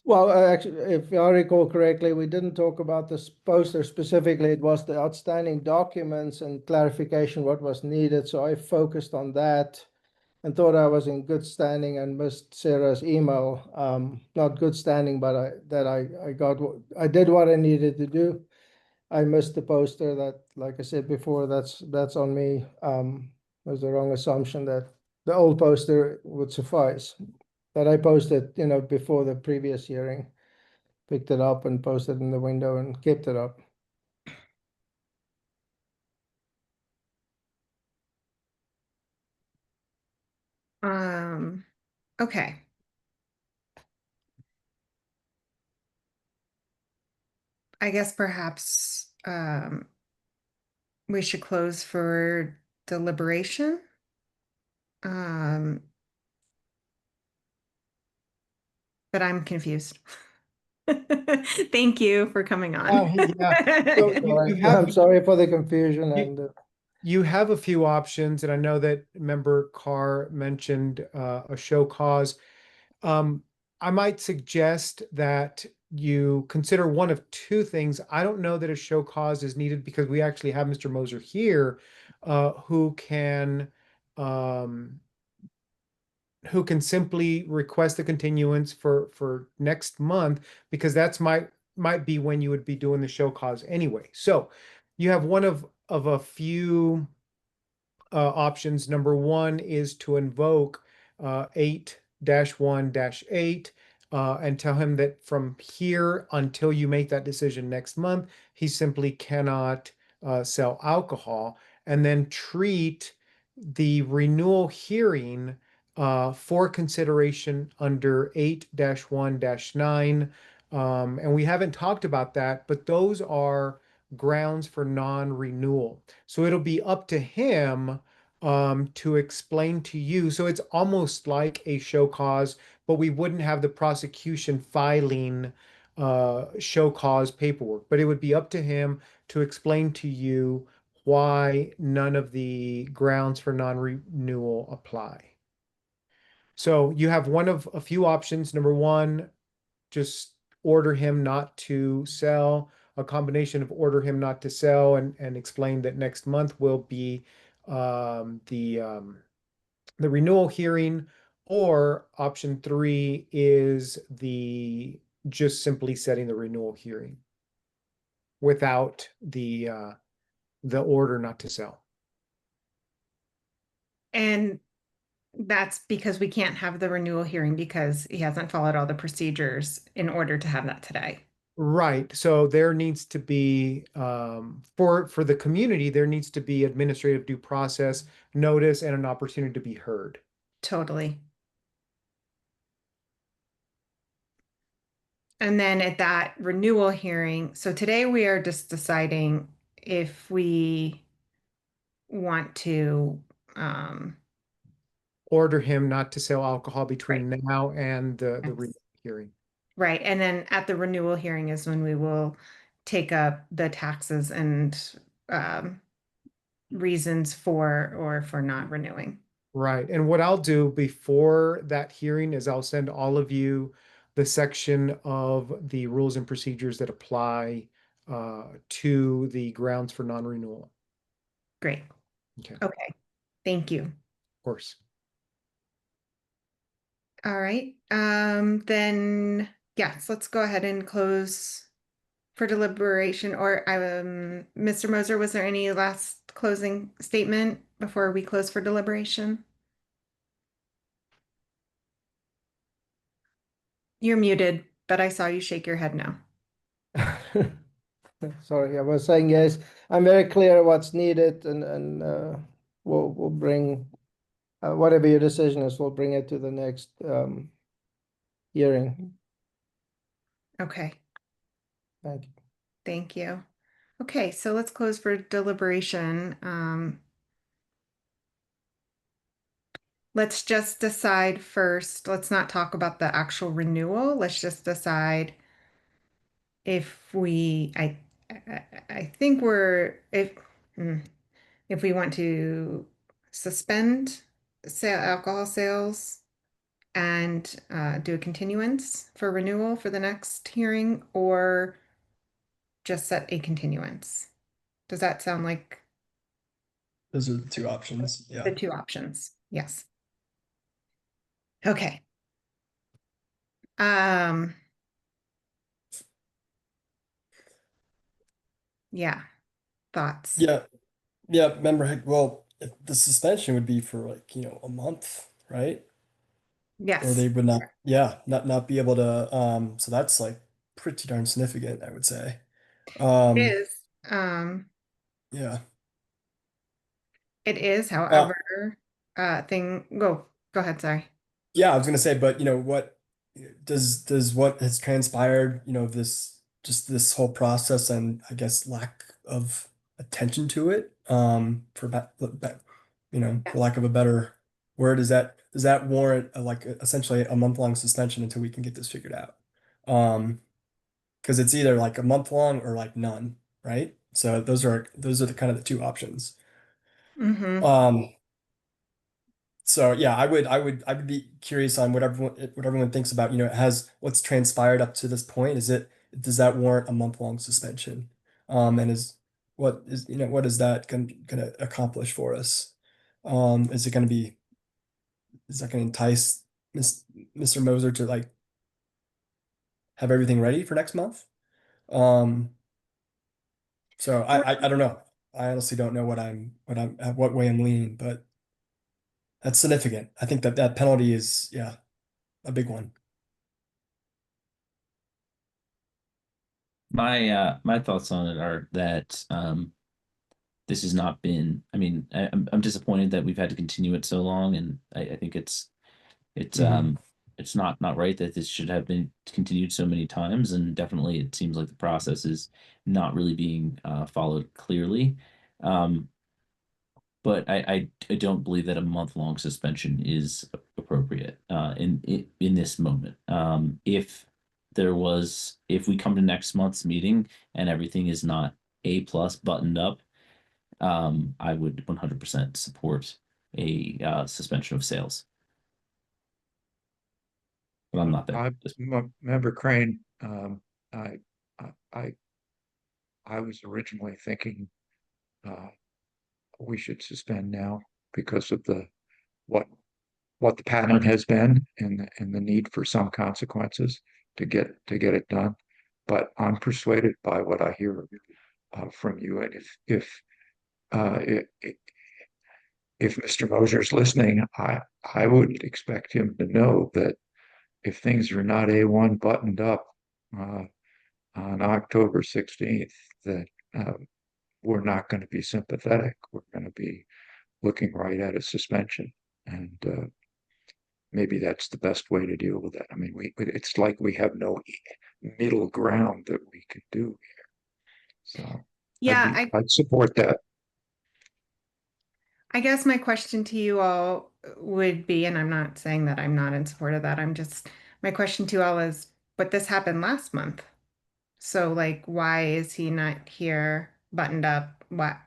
Well, actually, if I recall correctly, we didn't talk about this poster specifically. It was the outstanding documents and clarification what was needed. So I focused on that. and thought I was in good standing and missed Sarah's email. Not good standing, but I did what I needed to do. I missed the poster. That, like I said before, that's on me. It was the wrong assumption that the old poster would suffice. That I posted, before the previous hearing, picked it up and posted in the window and kept it up. Okay. I guess perhaps we should close for deliberation. But I'm confused. Thank you for coming on. Yeah. So I'm sorry for the confusion, and you have a few options, and I know that member Carr mentioned a show cause. I might suggest that you consider one of two things. I don't know that a show cause is needed because we actually have Mr. Moser here, who can simply request a continuance for next month, because that's might be when you would be doing the show cause anyway. So you have one of a few options. Number one is to invoke 8-1-8 and tell him that from here until you make that decision next month, he simply cannot sell alcohol, and then treat the renewal hearing for consideration under 8-1-9. And we haven't talked about that, but those are grounds for non-renewal. So it'll be up to him to explain to you. So it's almost like a show cause, but we wouldn't have the prosecution filing show cause paperwork. But it would be up to him to explain to you why none of the grounds for non-renewal apply. So you have one of a few options. Number one, just order him not to sell. A combination of order him not to sell and explain that next month will be the renewal hearing, or option three is the just simply setting the renewal hearing without the order not to sell. And that's because we can't have the renewal hearing because he hasn't followed all the procedures in order to have that today. Right. So there needs to be, for the community, there needs to be administrative due process, notice, and an opportunity to be heard. Totally. And then at that renewal hearing, so today we are just deciding if we want to order him not to sell alcohol between now and the renewal hearing. Right. And then at the renewal hearing is when we will take up the taxes and reasons for or for not renewing. Right. And what I'll do before that hearing is I'll send all of you the section of the rules and procedures that apply to the grounds for non-renewal. Great. Okay. Okay. Thank you. Of course. All right. Then yes, let's go ahead and close for deliberation. Or Mr. Moser, was there any last closing statement before we close for deliberation? You're muted, but I saw you shake your head no. Sorry, I was saying yes. I'm very clear what's needed, and we'll bring whatever your decision is. We'll bring it to the next hearing. Okay. Thank you. Thank you. Okay, so let's close for deliberation. Let's just decide first. Let's not talk about the actual renewal. Let's just decide if we, I think if we want to suspend alcohol sales and do a continuance for renewal for the next hearing, or just set a continuance. Does that sound like Those are the two options. Yeah. the two options? Yes. Okay. Um, yeah, thoughts. Yeah, yeah, well, the suspension would be for like, a month, right? Or Yes, they would not, yeah, not be able to, so that's like pretty darn significant, I would say. it Um, is. yeah. It is, Uh, however, go ahead, sorry. yeah, I was gonna say, but what does what has transpired, this whole process and I guess lack of attention to it, for lack of a better word, does that warrant essentially a month-long suspension until we can get this figured out? Because it's either like a month long or like none, right? So those are the kind of the two options. Mm-hmm. So yeah, I would be curious on what everyone thinks about, has what's transpired up to this point. Does that warrant a month-long suspension? And what is that gonna accomplish for us? Is that gonna entice Mr. Moser to like have everything ready for next month? Um, so I don't know. I honestly don't know what way I'm leaning, but that's significant. I think that penalty is, yeah, a big one. My thoughts on it are that this has not been. I mean, I'm disappointed that we've had to continue it so long, and I think it's Mhm. it's not right that this should have been continued so many times, and definitely it seems like the process is not really being followed clearly. Um, but I don't believe that a month-long suspension is appropriate in this moment. If we come to next month's meeting and everything is not A plus buttoned up, I would 100% support a suspension of sales. But I'm not there. Member Crane, I, I, I I was originally thinking uh, we should suspend now because of what what the pattern has been and the need for some consequences to get it done. But I'm persuaded by what I hear from you, and uh, if if Mr. Moser's listening, I would expect him to know that if things are not A1 buttoned up uh, on October 16th, that uh, we're not going to be sympathetic. We're going to be looking right at a suspension. And maybe that's the best way to deal with that. I mean, it's like we have no middle ground that we can do here. So Yeah, I'd support that. I guess my question to you all would be, and I'm not saying that I'm not in support of that, my question to you all is, but this happened last month. So like, why is he not here buttoned up? What,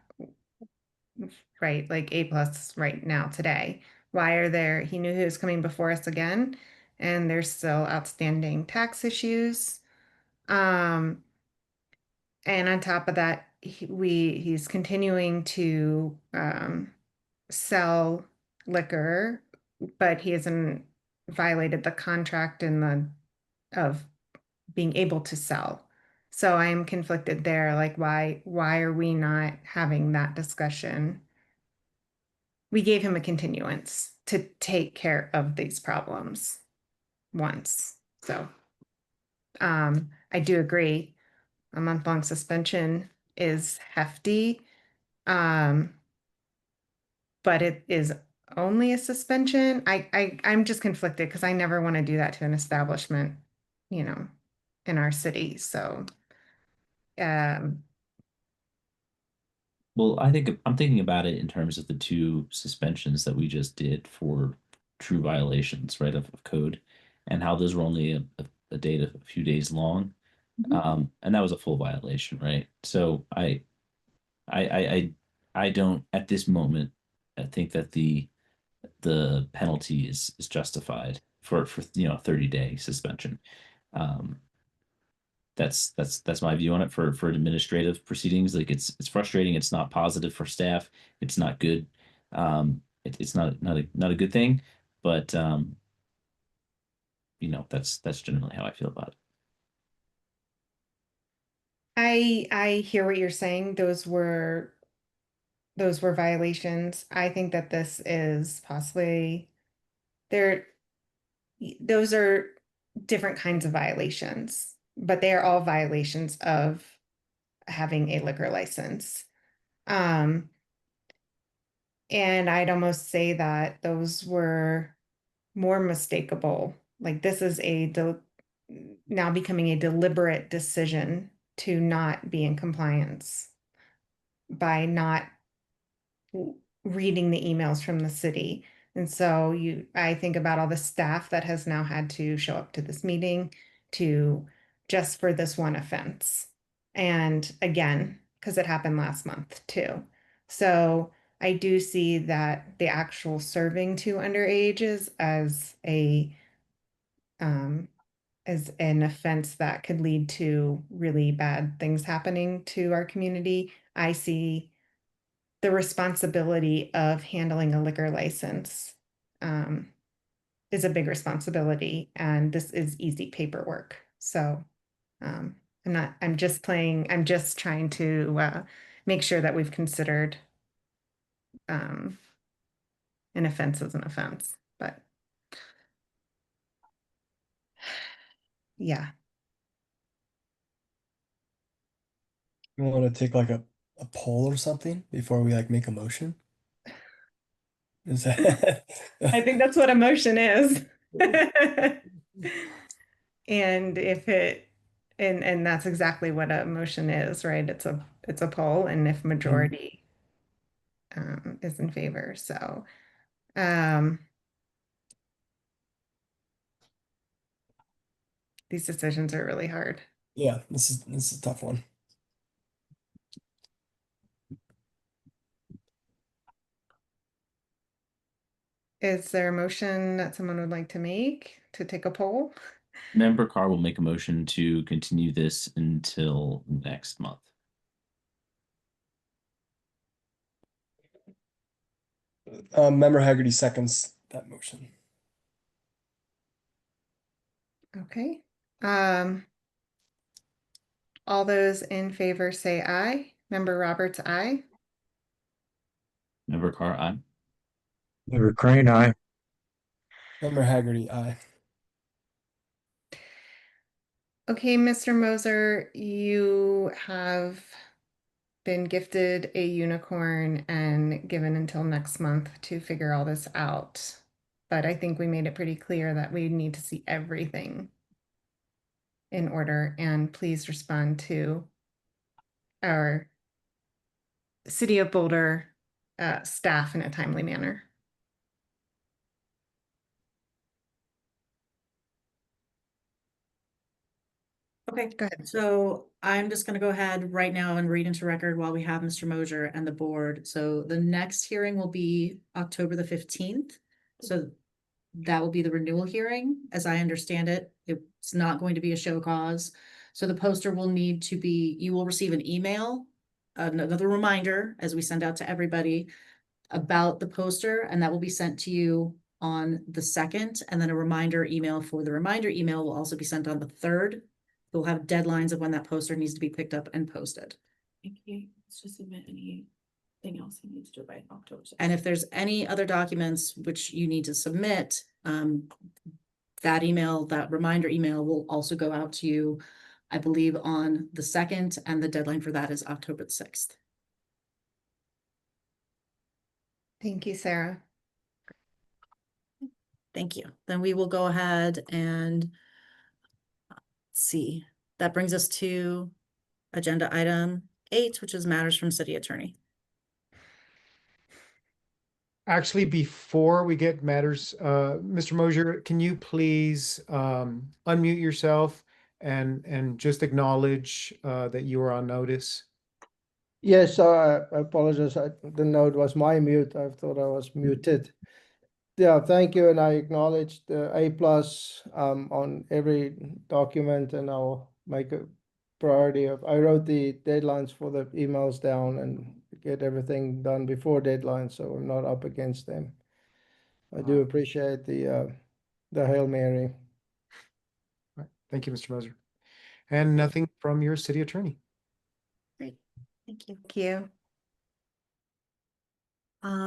right? Like A plus right now today. Why are there, he knew he was coming before us again, and there's still outstanding tax issues. Um, and on top of that, he's continuing to sell liquor, but he hasn't violated the contract in the of being able to sell. So I'm conflicted there. Like, why are we not having that discussion? We gave him a continuance to take care of these problems once. So I do agree. A month-long suspension is hefty. Um, but it is only a suspension. I'm just conflicted because I never want to do that to an establishment, you know, in our city. So um Well, I'm thinking about it in terms of the two suspensions that we just did for true violations, right, of code, and how those were only a few days long, and that was a full violation, right? So I I I, I don't at this moment I think that the penalty is justified for 30-day suspension. Um, that's my view on it for administrative proceedings. Like it's frustrating. It's not positive for staff. It's not good. It's not a good thing. But that's generally how I feel about it. I hear what you're saying. Those were violations. I think that this is possibly there. Those are different kinds of violations, but they are all violations of having a liquor license. And I'd almost say that those were more mistakable. Like this is now becoming a deliberate decision to not be in compliance by not reading the emails from the city. And so I think about all the staff that has now had to show up to this meeting to just for this one offense. And again, because it happened last month too. So I do see that the actual serving to underages as an offense that could lead to really bad things happening to our community. I see the responsibility of handling a liquor license is a big responsibility, and this is easy paperwork. So I'm just trying to make sure that we've considered an offense as an offense, but yeah. You want to take like a poll or something before we like make a motion? Is that I think that's what a motion is. And if it and that's exactly what a motion is, right? It's a poll, and if majority is in favor. So these decisions are really hard. Yeah, this is a tough one. Is there a motion that someone would like to make to take a poll? Member Carr will make a motion to continue this until next month. Member Haggerty seconds that motion. Okay. All those in favor say aye. Member Roberts, aye. Member Carr, aye. Member Crane, aye. Member Haggerty, aye. Okay, Mr. Moser, you have been gifted a unicorn and given until next month to figure all this out. But I think we made it pretty clear that we need to see everything in order, and please respond to our City of Boulder staff in a timely manner. Okay, Go ahead. so I'm just gonna go ahead right now and read into record while we have Mr. Mosier and the board. So the next hearing will be October the 15th. So that will be the renewal hearing, as I understand it. It's not going to be a show cause. So the poster will need to be, you will receive an email, another reminder as we send out to everybody about the poster, and that will be sent to you on the 2nd. And then a reminder email for the reminder email will also be sent on the 3rd. We'll have deadlines of when that poster needs to be picked up and posted. Let's just submit anything else he needs to do by October 6th. And if there's any other documents which you need to submit, that email, that reminder email will also go out to you, I believe, on the 2nd, and the deadline for that is October the 6th. Thank you, Sarah. Thank you. Then we will go ahead and see. That brings us to agenda item 8, which is matters from city attorney. Actually, before we get matters, Mr. Mosier, can you please unmute yourself and just acknowledge that you are on notice? Yes, I apologize. I didn't know it was my mute. I thought I was muted. Yeah, thank you, and I acknowledge the A+ on every document, and I'll make a priority of. I wrote the deadlines for the emails down and get everything done before deadline, so I'm not up against them. I do appreciate the Hail Mary. Thank you, Mr. Moser. And nothing from your city attorney. Great, thank you. Thank you.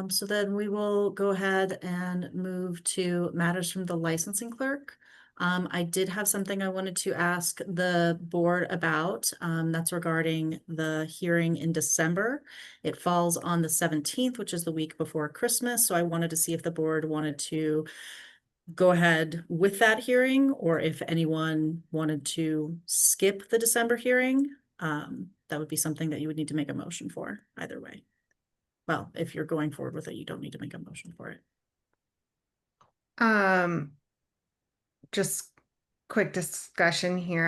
So then we will go ahead and move to matters from the licensing clerk. I did have something I wanted to ask the board about. That's regarding the hearing in December. It falls on the 17th, which is the week before Christmas. So I wanted to see if the board wanted to go ahead with that hearing, or if anyone wanted to skip the December hearing. That would be something that you would need to make a motion for either way. Well, if you're going forward with it, you don't need to make a motion for it. Just quick discussion here.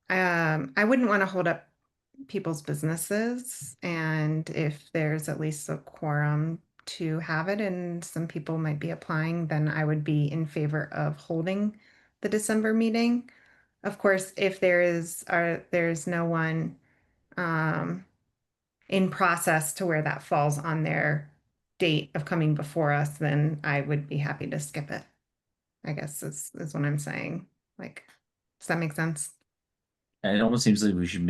I wouldn't want to hold up people's businesses, and if there's at least a quorum to have it and some people might be applying, then I would be in favor of holding the December meeting. Of course, if there's no one in process to where that falls on their date of coming before us, then I would be happy to skip it. I guess is what I'm saying. Like, does that make sense? And it almost seems like we should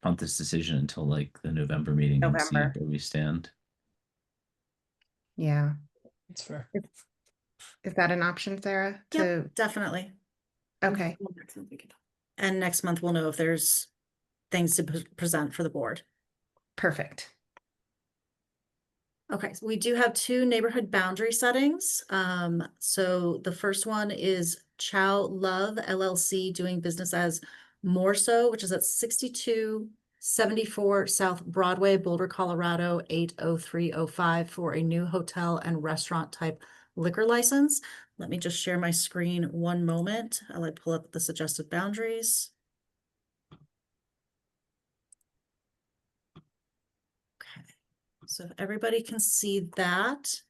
punt this decision until like the November meeting and see November. where we stand. Yeah. That's fair. Is that an option, Sarah? Yep, definitely. Okay. And next month we'll know if there's things to present for the board. Perfect. Okay, so we do have two neighborhood boundary settings. So the first one is Chow Love LLC doing business as More So, which is at 6274 South Broadway, Boulder, Colorado, 80305 for a new hotel and restaurant type liquor license. Let me just share my screen one moment. I'll pull up the suggested boundaries. Okay. So if everybody can see that.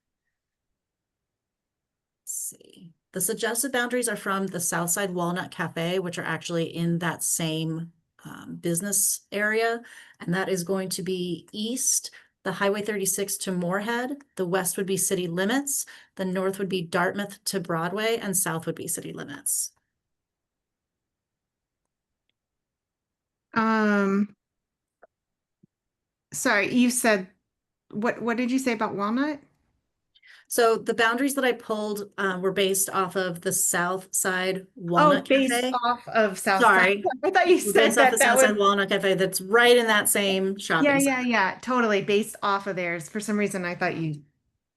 Let's see. The suggested boundaries are from the Southside Walnut Cafe, which are actually in that same business area. And that is going to be east, the Highway 36 to Moorhead. The west would be city limits. The north would be Dartmouth to Broadway, and south would be city limits. Sorry, you said, what did you say about Walnut? So the boundaries that I pulled were based off of the South Side Walnut based Cafe. off of South Sorry. Side. I thought you said Based off the that Southside would. Walnut Cafe that's right in that same shopping center. Yeah, totally based off of theirs. For some reason, I thought you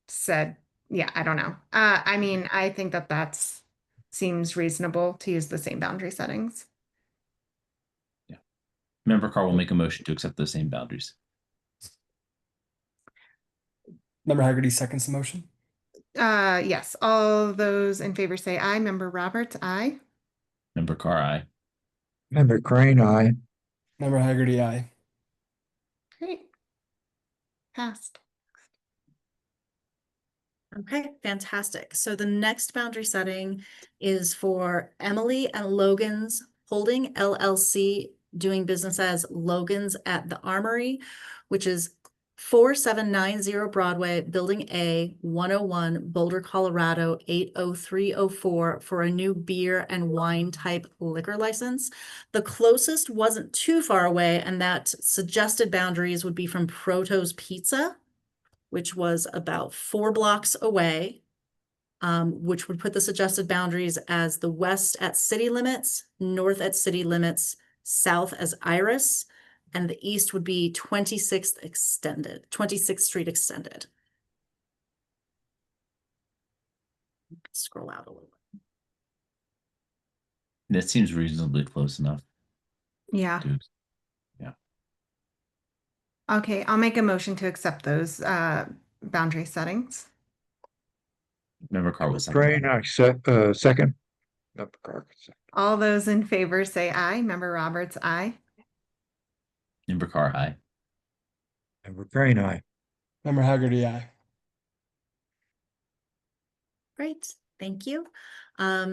said, yeah, I don't know. I mean, I think that's seems reasonable to use the same boundary settings. Yeah. Member Carr will make a motion to accept those same boundaries. Member Haggerty seconds the motion. Yes, all those in favor say aye. Member Roberts, aye. Member Carr, aye. Member Crane, aye. Member Haggerty, aye. Great. Passed. Okay, fantastic. So the next boundary setting is for Emily and Logan's Holding LLC, doing business as Logan's at the Armory, which is 4790 Broadway, Building A, 101, Boulder, Colorado, 80304 for a new beer and wine type liquor license. The closest wasn't too far away, and that suggested boundaries would be from Proto's Pizza, which was about 4 blocks away, which would put the suggested boundaries as the west at city limits, north at city limits, south as Iris, and the east would be 26th Street extended. Scroll out a little bit. That seems reasonably close enough. Yeah. Yeah. Okay, I'll make a motion to accept those boundary settings. Member Carr will second. Crane, I second. Member Carr, second. All those in favor say aye. Member Roberts, aye. Member Carr, aye. Member Crane, aye. Member Haggerty, aye. Great, thank you.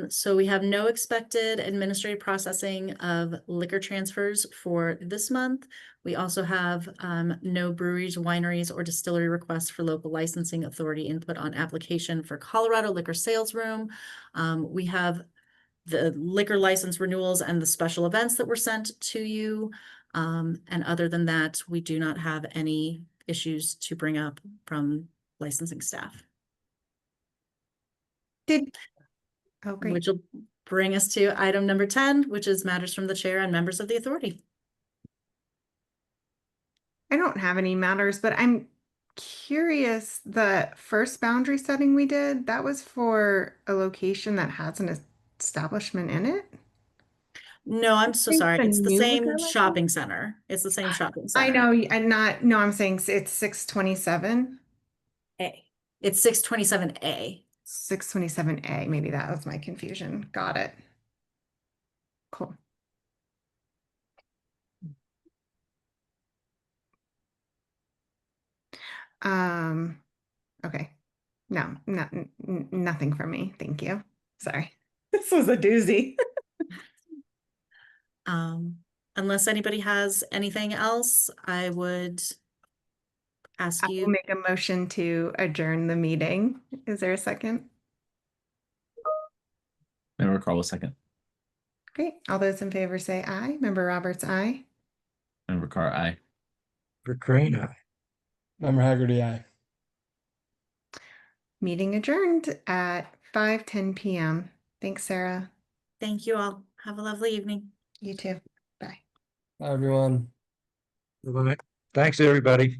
So we have no expected administrative processing of liquor transfers for this month. We also have no breweries, wineries, or distillery requests for local licensing authority input on application for Colorado Liquor Sales Room. We have the liquor license renewals and the special events that were sent to you. And other than that, we do not have any issues to bring up from licensing staff. Oh, great. Which will bring us to item number 10, which is matters from the chair and members of the authority. I don't have any matters, but I'm curious, the first boundary setting we did, that was for a location that has an establishment in it? No, I'm so think sorry. the It's the new same liquor license- shopping center. It's the same shopping center. I know, I'm not, no, I'm saying it's 627. A. It's 627A. 627A, maybe that was my confusion. Got it. Cool. Okay. No, nothing for me. Thank you. Sorry. This was a doozy. Unless anybody has anything else, I would ask I will you. make a motion to adjourn the meeting. Is there a second? Member Carl will second. Great. All those in favor say aye. Member Roberts, aye. Member Carr, aye. For Crane, aye. Member Haggerty, aye. Meeting adjourned at 5:10 p.m. Thanks, Sarah. Thank you all. Have a lovely evening. You too. Bye. Bye, everyone. Bye-bye. Thanks, everybody.